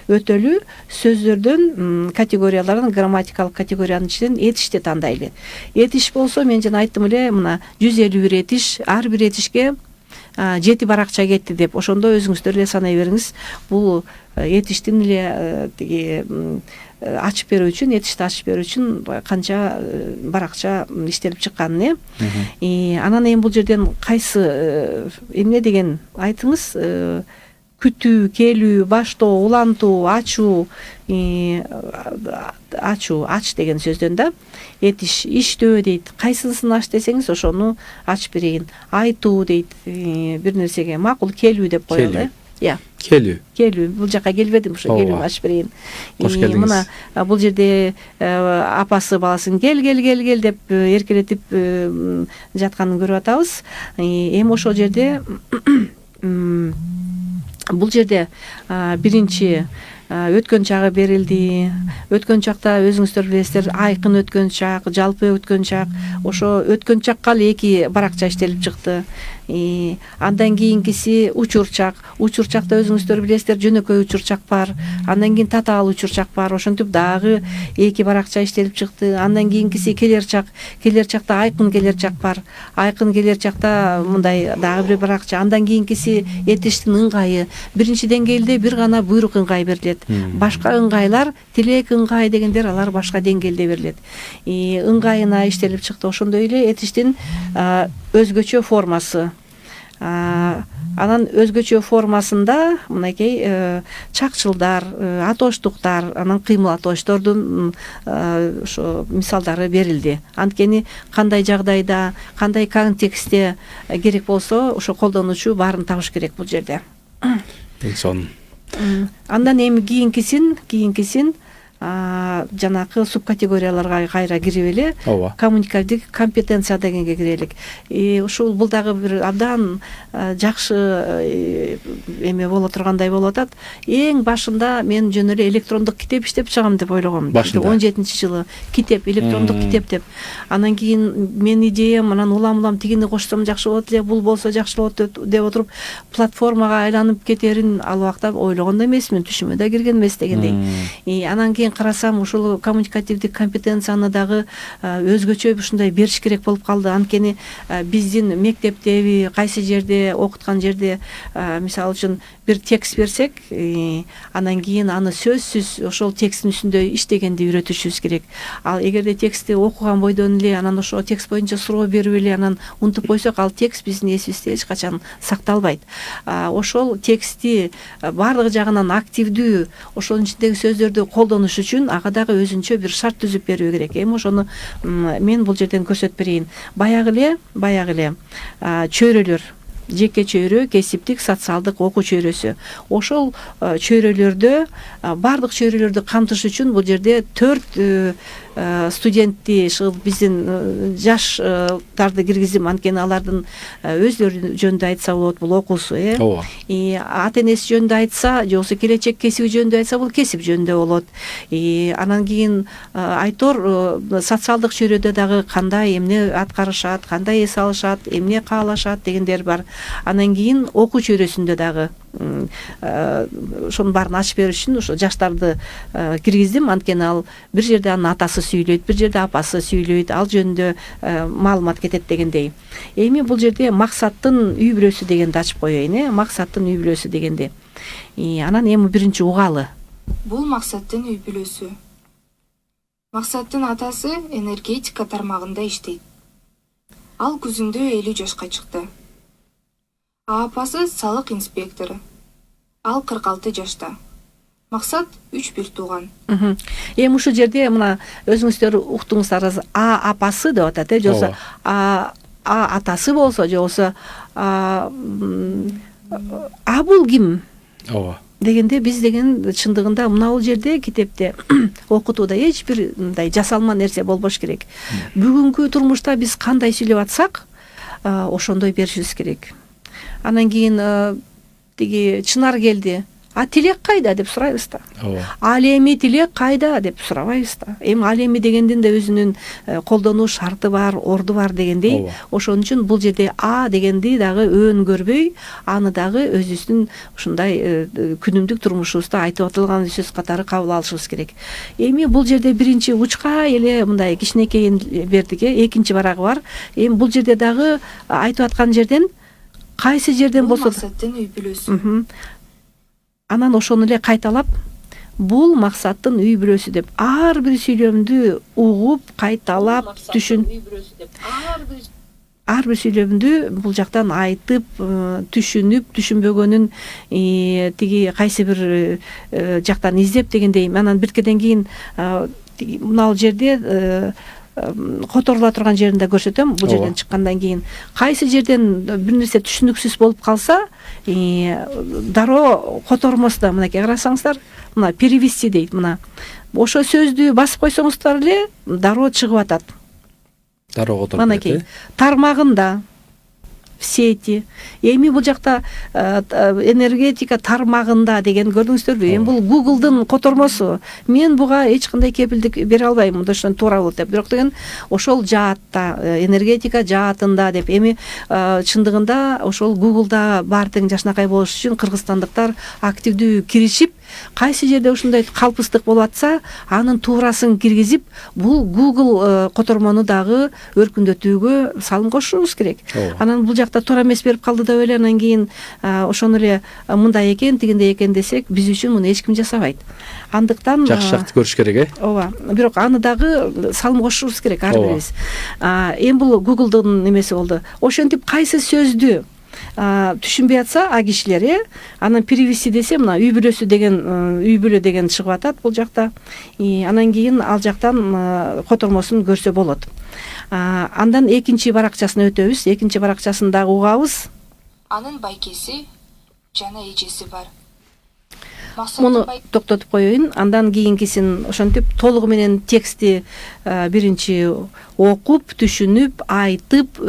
B: өтөлү. Сөздөрдөн категориялардан, грамматикалык категориянын ичинен этишти тандайлы. Этиш болсо, мен жана айттым эле, мына 151 этиш, ар бир этишке 7 баракча кетти деп. Ошондо өзүңүздөр эле санай бериңиз. Бул этиштин эле тиги ачып берүү үчүн, этишти ачып берүү үчүн канча баракча иштелип чыкканын. Анан эми бул жерден кайсы эмне деген айтыңыз? Күтүү, келүү, баштоо, улантуу, ачуу, ач деген сөздөн да. Этиш, иштөө дейт. Кайсысын аш десеңиз, ошону ачып берейин. Айтуу дейт, бир нерсеге макул келүү деп коелу. Келүү. Бул жака келбедим, ошо келүү ачып берейин.
A: Кош келдиңиз.
B: Мына бул жерде апасы баласын кел деп эркелетип жатканын көрүп атабыз. Эми ошол жерде бул жерде биринчи өткөн чагы берилди. Өткөн чакта өзүңүздөр билесиздер, айкын өткөн чак, жалпы өткөн чак. Ошо өткөн чакка эле 2 баракча иштелип чыкты. Андан кийинкиси учурчак. Учурчакта өзүңүздөр билесиздер, жөнөкөй учурчак бар. Андан кийин татаал учурчак бар. Ошентип дагы 2 баракча иштелип чыкты. Андан кийинкиси келерчак. Келерчакта айкын келерчак бар. Айкын келерчакта мындай дагы бир баракча. Андан кийинкиси этиштин ыңгайы. Биринчи деңгээлде бир гана буйрук ыңгай берилет. Башка ыңгайлар, тилек ыңгай дегендер, алар башка деңгээлде берилет. Ыңгайына иштелип чыкты. Ошондой эле этиштин өзгөчө формасы. Анан өзгөчө формасында мынакей чакчылдар, атоштуктар, анан кыймыл атоштордун ошо мисалдары берилди. Анткени кандай жагдайда, кандай контекстте керек болсо, ошо колдонуучу баарын табыш керек бул жерде. Андан эми кийинкисин жанакы субкатегорияларга кайра кирип эле, коммуникативдик компетенция дегенге кирелик. Ушул бул дагы бир абдан жакшы эме боло тургандай болуп атат. Эң башында мен жөн эле электрондук китеп иштеп чыгам деп ойлогом. 17-жылы китеп, электрондук китеп деп. Анан кийин мен идеям, анан улам тигини кошсом жакшы болот эле, бул болсо жакшы болот деп отуруп, платформага айланып кетерин ал убакта ойлогон да эмесмин, түшүмө да кирген эмес дегендей. Анан кийин карасам, ушул коммуникативдик компетенцияны дагы өзгөчө ушундай бериш керек болуп калды. Анткени биздин мектептеби, кайсы жерде окуткан жерде, мисалы үчүн бир текст берсек, анан кийин аны сөзсүз ошол тексттин үстүндө иштегенди үйрөтүшүбүз керек. Ал эгерде текстти окуган бойдон эле, анан ошол текст боюнча суроо берип эле анан унутуп койсок, ал текст биздин эсибизде эч качан сакталбайт. Ошол текстти баардык жагынан активдүү, ошонун ичиндеги сөздөрдү колдонуш үчүн ага дагы өзүнчө бир шарт түзүп берүү керек. Эми ошону мен бул жерден көрсөтүп берейин. Баягы эле чөйрөлөр, жеке чөйрө, кесиптик, социалдык окуу чөйрөсү. Ошол чөйрөлөрдө, баардык чөйрөлөрдү камтыш үчүн бул жерде 4 студентти, биздин жаштарды киргизим, анткени алардын өздөрү жөнүндө айтса болот, бул окуусу, ата энеси жөнүндө айтса, же болбосо келечек кесиби жөнүндө айтса, бул кесип жөнүндө болот. Анан кийин айтор социалдык чөйрөдө дагы кандай эмне аткарышат, кандай эс алышат, эмне каалашат дегендер бар. Анан кийин окуу чөйрөсүндө дагы ошонун баарын ачып бериш үчүн ошо жаштарды киргиздим. Анткени ал бир жерде анын атасы сүйлөйт, бир жерде апасы сүйлөйт, ал жөнүндө маалымат кетет дегендей. Эми бул жерде максаттын үй бүлөсү дегенди ачып коеюн, максаттын үй бүлөсү дегенди. Анан эми биринчи угалы.
D: Бул максаттын үй бүлөсү. Максаттын атасы энергетика тармагында иштейт. Ал күзүндө 50 жашка чыкты. Апасы салык инспектору. Ал 46 жашта. Максат 3 бир тууган.
B: Эми ушул жерде мына өзүңүздөр уктуңуздар, апасы деп атат, же болбосо атасы болсо, же болбосо бул ким?
A: Ооба.
B: Дегенде биз деген чындыгында мына жерде китепте окутууда эч бир мындай жасалма нерсе болбош керек. Бүгүнкү турмушта биз кандай сүйлөп атсак, ошондой беришибиз керек. Анан кийин тиги Чынар келди. Тилек кайда деп сурайбыз да. Ал эми тилек кайда деп сурабайбыз да. Эми ал эми дегендин да өзүнүн колдонуу шарты бар, орду бар дегендей. Ошон үчүн бул жерде дегенди дагы өөн көрбөй, аны дагы өзүбүздүн ушундай күнүмдүк турмушубузда айтып атылган сөз катары кабыл алышыбыз керек. Эми бул жерде биринчи учка эле мындай кичинекейин бердик, экинчи барагы бар. Эми бул жерде дагы айтып аткан жерден кайсы жерден болсо
D: максаттын үй бүлөсү.
B: Анан ошону эле кайталап, бул максаттын үй бүлөсү деп ар бир сүйлөмдү угуп, кайталап, ар бир сүйлөмдү бул жактан айтып, түшүнүп, түшүнбөгөнүн тиги кайсы бир жактан издеп дегендей. Анан биркеден кийин мына жерде которула турган жерин да көрсөтөм. Бул жерден чыккандан кийин кайсы жерден бир нерсе түшүнүксүз болуп калса, дароо котормосу да мынакей карасаңыздар, мына перевести дейт. Мына ошо сөздү басып койсоңуздар эле дароо чыгып атат.
A: Дароо которуп
B: Мынакей тармагында в сети. Эми бул жакта энергетика тармагында деген көрдүңүздөрбү? Эми бул Google'дын котормосу. Мен буга эч кандай кепилдик бере албайм, ошондон туура болот деп. Бирок деген ошол жаатта, энергетика жаатында деп. Эми чындыгында ошол Google'да бар тең жашынакай болуш үчүн кыргызстандыктар активдүү киришип, кайсы жерде ушундай калпыстык болуп атса, анын туурасын киргизип, бул Google котормону дагы өркүндөтүүгө салым кошушубуз керек. Анан бул жакта туура эмес берип калды деп эле анан кийин ошону эле мындай экен, тигиндей экен десек, биз үчүн муну эч ким жасабайт. Андыктан
A: жакшы көрүш керек,
B: ооба. Бирок аны дагы салым кошушубуз керек ар бирибиз. Эми бул Google'дын немеси болду. Ошентип кайсы сөздү түшүнбөй атса кишилер, анан перевести десе, мына үй бүлөсү деген, үй бүлө деген чыгып атат бул жакта. Анан кийин ал жактан котормосун көрсө болот. Андан экинчи баракчасына өтөбүз. Экинчи баракчасында угабыз.
D: Анын байкеси жана эжеси бар.
B: Муну токтотуп коеюн. Андан кийинкисин ошентип толугу менен текстти биринчи окуп, түшүнүп, айтып,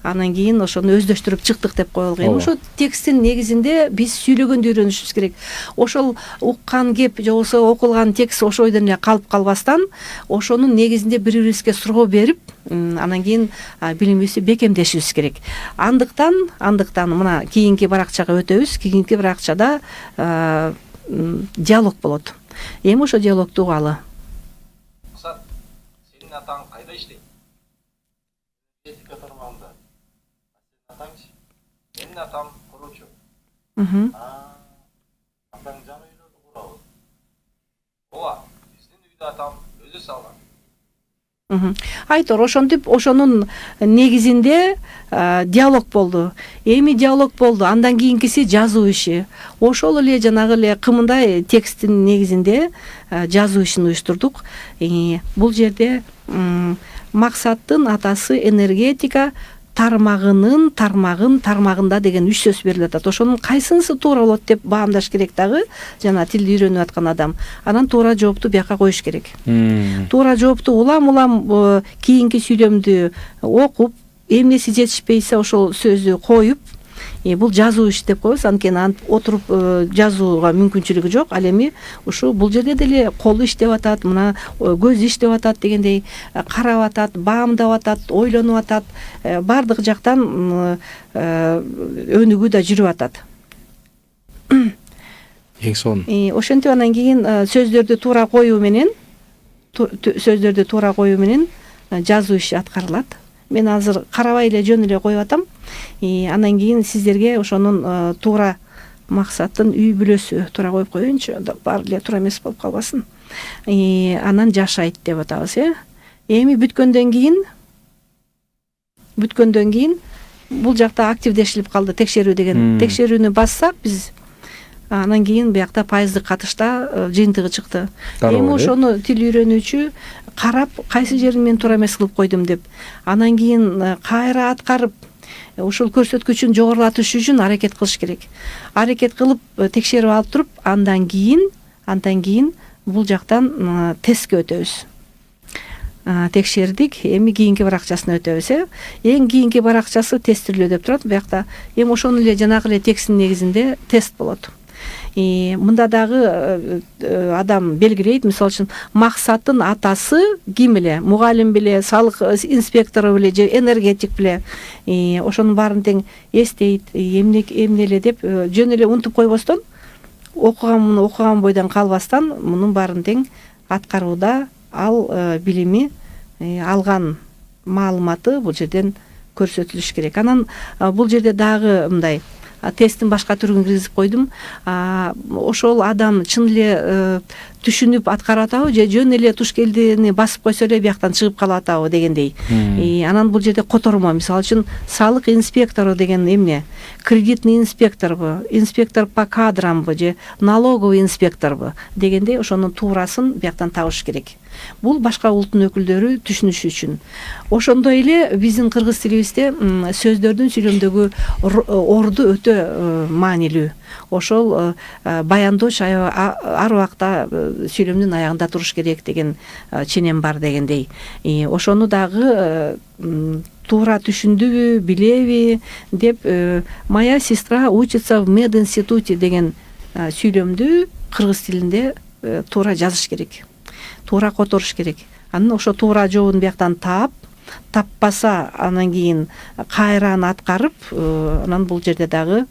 B: анан кийин ошону өздөштүрүп чыктык деп коелук. Эми ошо тексттин негизинде биз сүйлөгөндү үйрөнүшүбүз керек. Ошол уккан кеп же болбосо окулган текст ошойдон эле калып калбастан, ошонун негизинде бири-бирибизге суроо берип, анан кийин билимибизди бекемдешибиз керек. Андыктан мына кийинки баракчага өтөбүз. Кийинки баракчада диалог болот. Эми ошо диалогду угалы.
E: Сенин атаң кайда иштейт? Энергетика тармагында. Сенин атаңчы? Менин атам куручу. Атаң жаңы үйлөрдү курабы? Ооба, биздин үйдө атам өзү салган.
B: Айтор, ошентип ошонун негизинде диалог болду. Эми диалог болду. Андан кийинкиси жазуу иши. Ошол эле жанагы эле кымындай тексттин негизинде жазуу ишин уюштурдук. Бул жерде максаттын атасы энергетика тармагында деген 3 сөз берилип атат. Ошонун кайсынысы туура болот деп баамдаш керек дагы, жана тилди үйрөнүп аткан адам. Анан туура жоопту бияка коюш керек. Туура жоопту кийинки сүйлөмдү окуп, эмнеси жетишпейсе ошол сөздү коюп, Бул жазуу иш деп коебуз, анткени отуруп жазууга мүмкүнчүлүгү жок. Ал эми ушу бул жерде деле кол иштеп атат, мына көз иштеп атат дегендей, карап атат, баамдап атат, ойлонуп атат, баардык жактан өнүгүү да жүрүп атат.
A: Эң сонун.
B: Ошентип анан кийин сөздөрдү туура коюу менен жазуу иши аткарылат. Мен азыр карабай эле жөн эле коюп атам. Анан кийин сиздерге ошонун туура максаттын үй бүлөсү туура коюп коеюнчу, баары эле туура эмес болуп калбасын. Анан жашайт деп атабыз, Эми бүткөндөн кийин бул жакта активдешилип калды текшерүү деген. Текшерүүнү бассак биз, анан кийин биякта пайыздык катышта жыйынтыгы чыкты. Эми ошону тил үйрөнүүчү карап, кайсы жерин мен туура эмес кылып койдум деп, анан кийин кайра аткарып, ушул көрсөткүчүн жогорулатыш үчүн аракет кылыш керек. Аракет кылып текшерип алып туруп, андан кийин бул жактан тестке өтөбүз. Текшердик, эми кийинки баракчасына өтөбүз. Эң кийинки баракчасы тестирлөө деп турат. Биякта эми ошону эле жанагы эле тексттин негизинде тест болот. Мында дагы адам белгилейт, мисалы үчүн максаттын атасы ким эле, мугалим беле, салык инспектору беле же энергетик беле, ошонун баарын тең эстейт, эмне эле деп жөн эле унутуп койбостон, окуган бойдон калбастан мунун баарын тең аткарууда ал билими, алган маалыматы бул жерден көрсөтүлүш керек. Анан бул жерде дагы мындай тесттин башка түрүн киргизип койдум. Ошол адам чын эле түшүнүп аткарып атабы же жөн эле туш келдини басып койсо эле бияктан чыгып калып атабы дегендей. Анан бул жерде котормо, мисалы үчүн салык инспектору деген эмне? Кредитный инспекторбу, инспектор по кадрамбы же налоговый инспекторбу дегендей ошонун туурасын бияктан табыш керек. Бул башка улуттун өкүлдөрү түшүнүшү үчүн. Ошондой эле биздин кыргыз тилибизде сөздөрдүн сүйлөмдөгү орду өтө маанилүү. Ошол баяндооч ар убакта сүйлөмдүн аягында туруш керек деген ченем бар дегендей. Ошону дагы туура түшүндүбү, билеби деп, моя сестра учится в мединституте деген сүйлөмдү кыргыз тилинде туура жазыш керек. Туура которуш керек. Анан ошо туура жообун бияктан таппаса, анан кийин кайраан аткарып, анан бул жерде дагы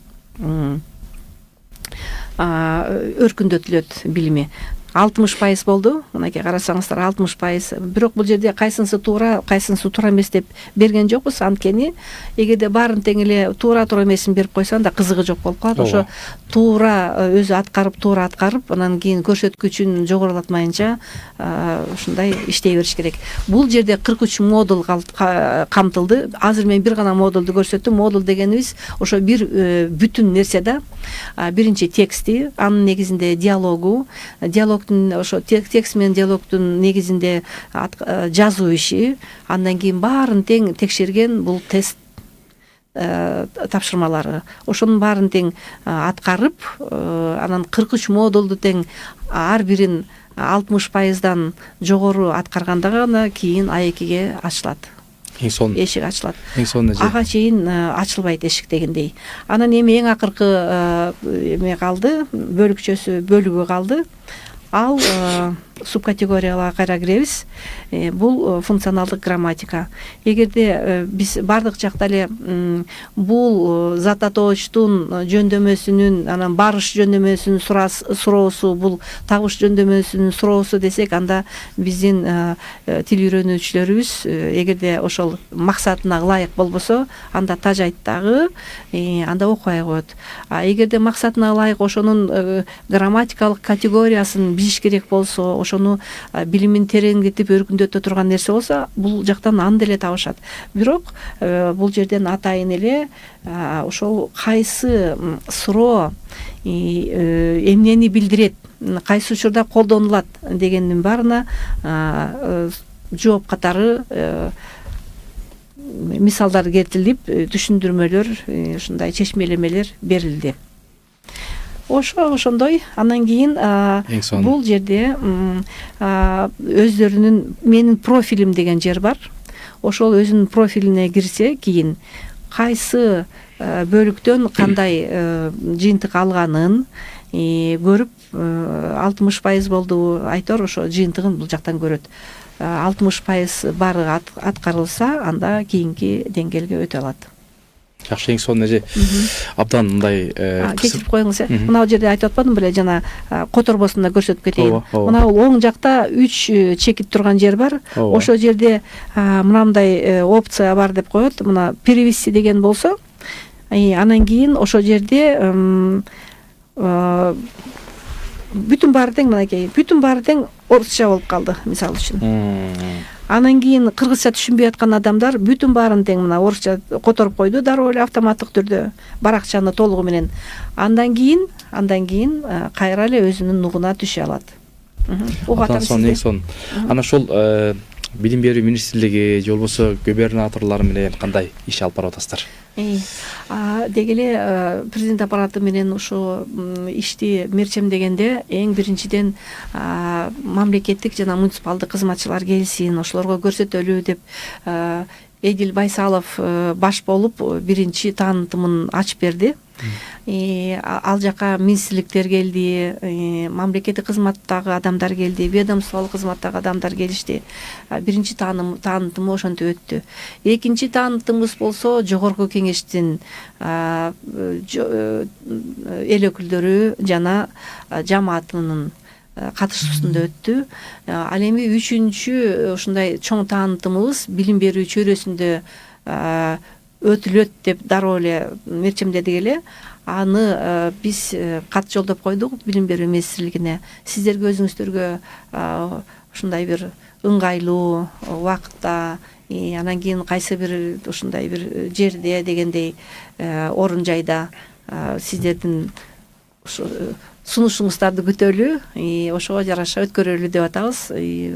B: өркүндөтүлөт билими. 60% болду. Мынакей карасаңыздар, 60%. Бирок бул жерде кайсынысы туура, кайсынысы туура эмес деп берген жокпуз. Анткени эгерде баарын тең эле туура эмесин берип койсоң да кызыгы жок болуп калат. Ошо туура өзү аткарып, анан кийин көрсөткүчүн жогорулатмайынча ушундай иштей бериш керек. Бул жерде 43 модуль камтылды. Азыр мен бир гана модулду көрсөттүм. Модуль дегенибиз ошо бир бүтүн нерсе да. Биринчи тексти, анын негизинде диалогтун ошо текст менен диалогтун негизинде жазуу иши, андан кийин баарын тең текшерген бул тест тапшырмалары. Ошонун баарын тең аткарып, анан 43 модулду тең ар бирин 60%дан жогору аткарганда гана кийин А2ге ачылат.
A: Эң сонун.
B: Эшик ачылат.
A: Эң сонун.
B: Ага чейин ачылбайт эшик дегендей. Анан эми эң акыркы эме калды, бөлүгү калды. Ал субкатегорияларга кайра киребиз. Бул функционалдык грамматика. Эгерде биз бардык жакта эле бул зататоочтун жөндөмөсүнүн, анан барыш жөндөмөсүнүн суроосу, бул табыш жөндөмөсүнүн суроосу десек, анда биздин тил үйрөнүүчүлөрүбүз эгерде ошол максатына ылайык болбосо, анда тажайт дагы, анда окубай коет. Эгерде максатына ылайык ошонун грамматикалык категориясын билиш керек болсо, ошону билимин тереңдетип өркүндөтө турган нерсе болсо, бул жактан аны деле табышат. Бирок бул жерден атайын эле ошол кайсы суроо эмнени билдирет, кайсы учурда колдонулат дегендин баарына жооп катары мисалдар келтирилип, түшүндүрмөлөр, ушундай чечмелемелер берилди. Ошондой. Анан кийин бул жерде өздөрүнүн менин профилим деген жер бар. Ошол өзүнүн профилине кирсе, кийин кайсы бөлүктөн кандай жыйынтык алганын көрүп 60% болду айтор, ошо жыйынтыгын бул жактан көрөт. 60% баары аткарылса, анда кийинки деңгээлге өтө алат.
A: Жакшы, эң сонун эже абдан мындай
B: кечирип коюңуз. Мына бул жерде айтып атпадым беле, жана которбосунда көрсөтүп кетейин. Мына бул оң жакта 3 чекит турган жер бар. Ошол жерде мындай опция бар деп коет. Мына перевести деген болсо, анан кийин ошол жерде бүтүн баары тең, мынакей, бүтүн баары тең орусча болуп калды, мисалы үчүн. Анан кийин кыргызча түшүнбөй аткан адамдар бүтүн баарын тең мына орусча которуп койду, дароо эле автоматтык түрдө баракчаны толугу менен. Андан кийин кайра эле өзүнүн нугуна түшө алат.
A: Абдан сонун, эң сонун. Анан ошол билим берүү министрлиги же болбосо губернаторлор менен кандай иш алып барып атасыздар?
B: Деги эле президент аппараты менен ушул ишти мерчемдегенде эң биринчиден мамлекеттик жана муниципалдык кызматчылар келсин, ошолорго көрсөтөлү деп Эдил Байсалов баш болуп биринчи таанытымын ачып берди. Ал жака министрликтер келди, мамлекеттик кызматтагы адамдар келди, ведомстволук кызматтагы адамдар келишти. Биринчи таанытымы ошентип өттү. Экинчи таанытымыбыз болсо жогорку кеңештин эл өкүлдөрү жана жамаатынын катышуусунда өттү. Ал эми үчүнчү ушундай чоң таанытымыбыз билим берүү чөйрөсүндө өтүлөт деп дароо эле мерчемдедик эле. Аны биз кат жолдоп койдук билим берүү министрлигине. Сиздерге өзүңүздөргө ушундай бир ыңгайлуу убакытта, анан кийин кайсы бир ушундай бир жерде дегендей орун жайда сиздердин сунушуңуздарды күтөлү, ошого жараша өткөрөлү деп атабыз.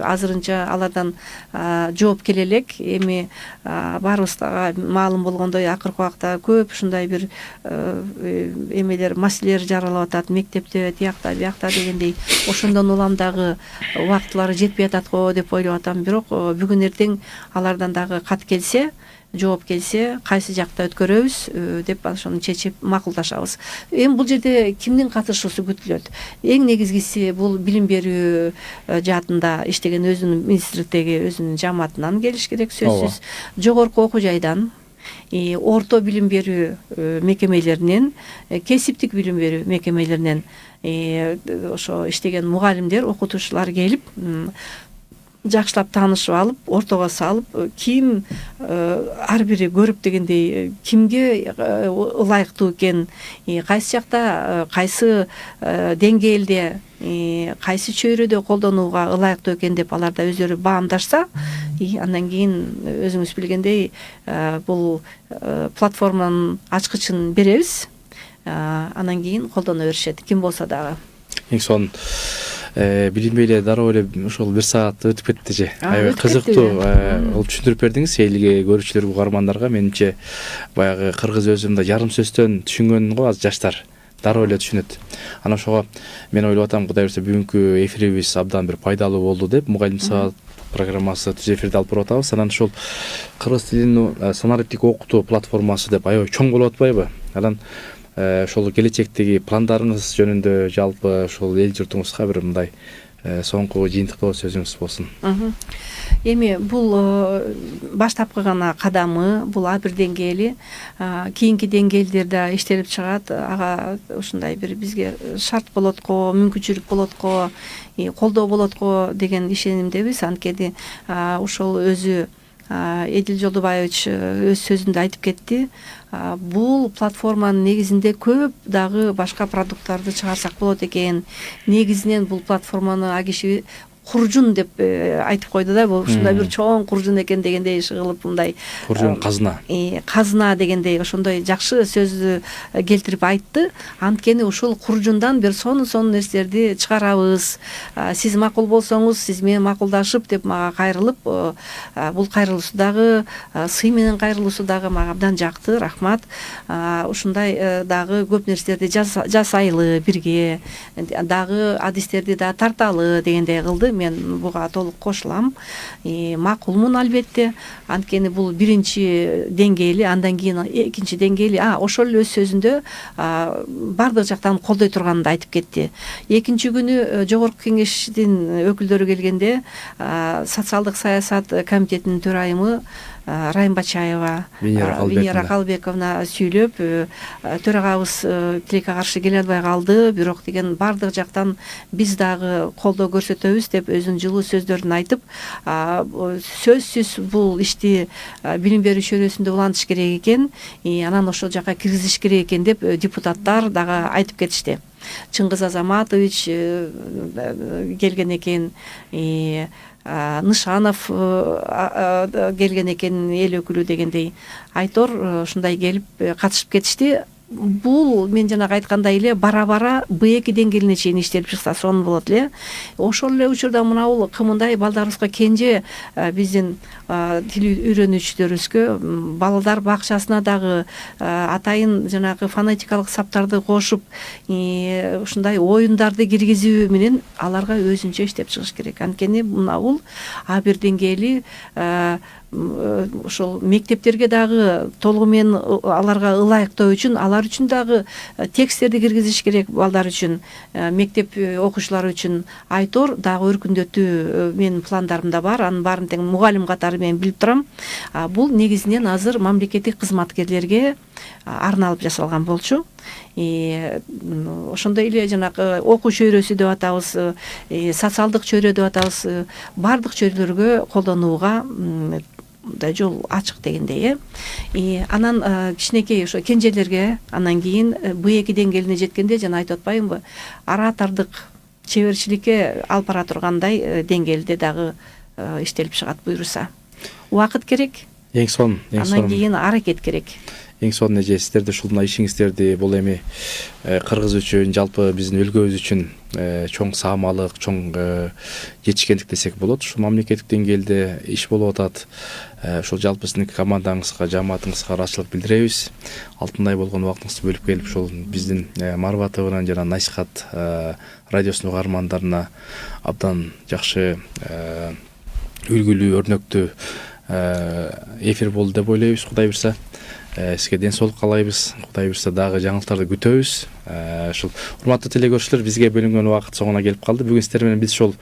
B: Азырынча алардан жооп келе элек. Эми баарыбызга маалым болгондой, акыркы убакта көп ушундай бир эмелер, маселелер жаралып атат, мектепте тиякта, биякта дегендей. Ошондон улам дагы убактылары жетпей атат го деп ойлоп атам. Бирок бүгүн эртең алардан дагы кат келсе, жооп келсе, кайсы жакта өткөрөбүз деп ошону чечип макулдашабыз. Эми бул жерде кимдин катышуусу күтүлөт? Эң негизгиси бул билим берүү жаатында иштеген өзүнүн министрликтеги өзүнүн жамаатынан келиш керек, сөзсүз. Жогорку окуу жайдан, орто билим берүү мекемелеринен, кесиптик билим берүү мекемелеринен ошо иштеген мугалимдер, окутуучулар келип жакшылап таанышып алып, ортого салып, ким ар бири көрүп дегендей кимге ылайыктуу экен, кайсы жакта, кайсы деңгээлде, кайсы чөйрөдө колдонууга ылайыктуу экен деп аларда өздөрү баамдашса, андан кийин өзүңүз билгендей бул платформанын ачкычын беребиз, анан кийин колдоно беришет, ким болсо дагы.
A: Эң сонун. Билинбей эле дароо эле ошол 1 саат өтүп кетти же. Аябай кызыктуу болуп түшүндүрүп бердиңиз элге, көрүүчүлөр, угармандарга. Менимче баягы кыргыз өзүмдө жарым сөздөн түшүнгөн го аз жаштар дароо эле түшүнөт. Анан ошого мен ойлоп атам, Кудай буйрса бүгүнкү эфирибиз абдан бир пайдалуу болду деп, мугалим саат программасы түз эфирде алып барып атабыз. Анан ошол кыргыз тилин санариптик окутуу платформасы деп аябай чоң болуп атпайбы? Анан ошол келечектеги пландарыңыз жөнүндө жалпы ошол эл журтуңузга бир мындай соңку жыйынтыктоо сөзүңүз болсун.
B: Эми бул баштапкы гана кадамы, бул ар бир деңгээли, кийинки деңгээлдер да иштелип чыгат. Ага ушундай бир бизге шарт болот го, мүмкүнчүлүк болот го, колдоо болот го деген ишенимдебиз. Анткени ошол өзү Эдил Жолдубаевич өз сөзүндө айтып кетти. Бул платформанын негизинде көп дагы башка продукттарды чыгарсак болот экен. Негизинен бул платформаны а киши куржун деп айтып койду да. Бул ушундай бир чоң куржун экен дегендей иши кылып, мындай
A: куржун казына.
B: Казына дегендей ошондой жакшы сөздү келтирип айтты. Анткени ушул куржундан бир сонун нерселерди чыгарабыз. Сиз макул болсоңуз, сиз менен макулдашып деп мага кайрылып, бул кайрылуусу дагы, сый менен кайрылуусу дагы мага абдан жакты. Рахмат. Ушундай дагы көп нерселерди жасайлы бирге, дагы адистерди да тарталы дегендей кылды. мен буга толук кошулам. Макулмун албетте, анткени бул биринчи деңгээли, андан кийин экинчи деңгээли. Ошол эле өз сөзүндө бардык жактан колдой турганын айтып кетти. Экинчи күнү жогорку кеңештин өкүлдөрү келгенде социалдык саясат комитетинин төрайымы Райым Бачаева, Венера Калбековна сүйлөп, төрагабыз тилекке каршы келе албай калды, бирок деген бардык жактан биз дагы колдоо көрсөтөбүз деп өзүнүн жылуу сөздөрүн айтып, сөзсүз бул ишти билим берүү чөйрөсүндө улантыш керек экен, анан ошол жака киргизиш керек экен деп депутаттар дагы айтып кетишти. Чыңгыз Азаматович келген экен, Нышанов келген экен, эл өкүлү дегендей. Айтор ушундай келип катышып кетишти. Бул мен жанагы айткандай эле бара-бара Б2 деңгээлине чейин иштелип чыкса сонун болот эле. Ошол эле учурда мынабул кымындай балдарыбызга кенже биздин тил үйрөнүүчүлөрүбүзгө балдар бакчасына дагы атайын жанагы фонетикалык саптарды кошуп, ушундай оюндарды киргизүү менен аларга өзүнчө иштеп чыгыш керек. Анткени мынабул А1 деңгээли ошол мектептерге дагы толугу менен аларга ылайыктоо үчүн, алар үчүн дагы тексттерди киргизиш керек балдар үчүн, мектеп окуучулары үчүн. Айтор дагы өркүндөтүү менин пландарымда бар, анын баарын тең мугалим катары мен билип турам. Бул негизинен азыр мамлекеттик кызматкерлерге арналып жасалган болчу. Ошондой эле жанагы окуу чөйрөсү деп атабыз, социалдык чөйрө деп атабыз, бардык чөйрөлөргө колдонууга жол ачык дегендей. Анан кичинекей ошо кенжелерге, анан кийин Б2 деңгээлине жеткенде жана айтып атпаймынбы, оратордук чеберчиликке алып бара тургандай деңгээлде дагы иштелип чыгат буюрса. Убакыт керек.
A: Эң сонун,
B: анан кийин аракет керек.
A: Эң сонун эже, сиздерди ушул мына ишиңиздерди бул эми Кыргыз үчүн, жалпы биздин өлкөбүз үчүн чоң саамалык, чоң жетишкендик десек болот. Ушул мамлекеттик деңгээлде иш болуп атат. Ушул жалпы сиздин командаңызга, жамаатыңызга ыраазычылык билдиребиз. Алтындай болгон убактыңызды бөлүп келип ушул биздин Марва ТВнын жана Насихат радиосунун угармандарына абдан жакшы, үлгүлүү, өрнөктүү эфир болду деп ойлойбуз. Кудай буйрса сизге ден соолук каалайбыз. Кудай буйрса дагы жаңылыктарды күтөбүз. Ушул урматтуу телекөрүүчүлөр, бизге бөлүнгөн убакыт соңуна келип калды. Бүгүн сиздер менен биз ушул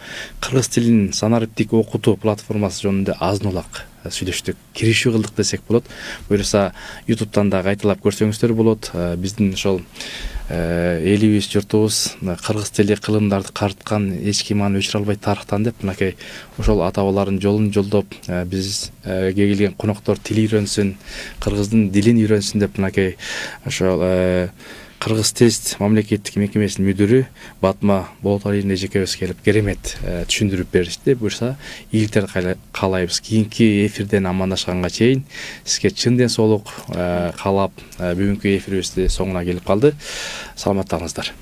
A: кыргыз тилин санариптик окутуу платформасы жөнүндө азын улак сүйлөштүк, киришүү кылдык десек болот. Буюрса YouTube'дан да кайталап көрсөңүздөр болот. Биздин ошол элибиз, журтубуз кыргыз тили кылымдарды карыткан, эч ким аны өчүрө албайт тарыхтан деп, мынакей ошол ата бабалардын жолун жолдоп, бизге келген коноктор тил үйрөнсүн, кыргыздын дилин үйрөнсүн деп, мынакей ошол Кыргыз тест мамлекеттик мекемесинин мүдүрү Батма Болоталиевна эжекебиз келип керемет түшүндүрүп беришти. Буюрса ийгиликтер каалайбыз. Кийинки эфирден амандашканга чейин сизге чын ден соолук каалап, бүгүнкү эфирибизди соңуна келип калды. Саламаттаңыздар.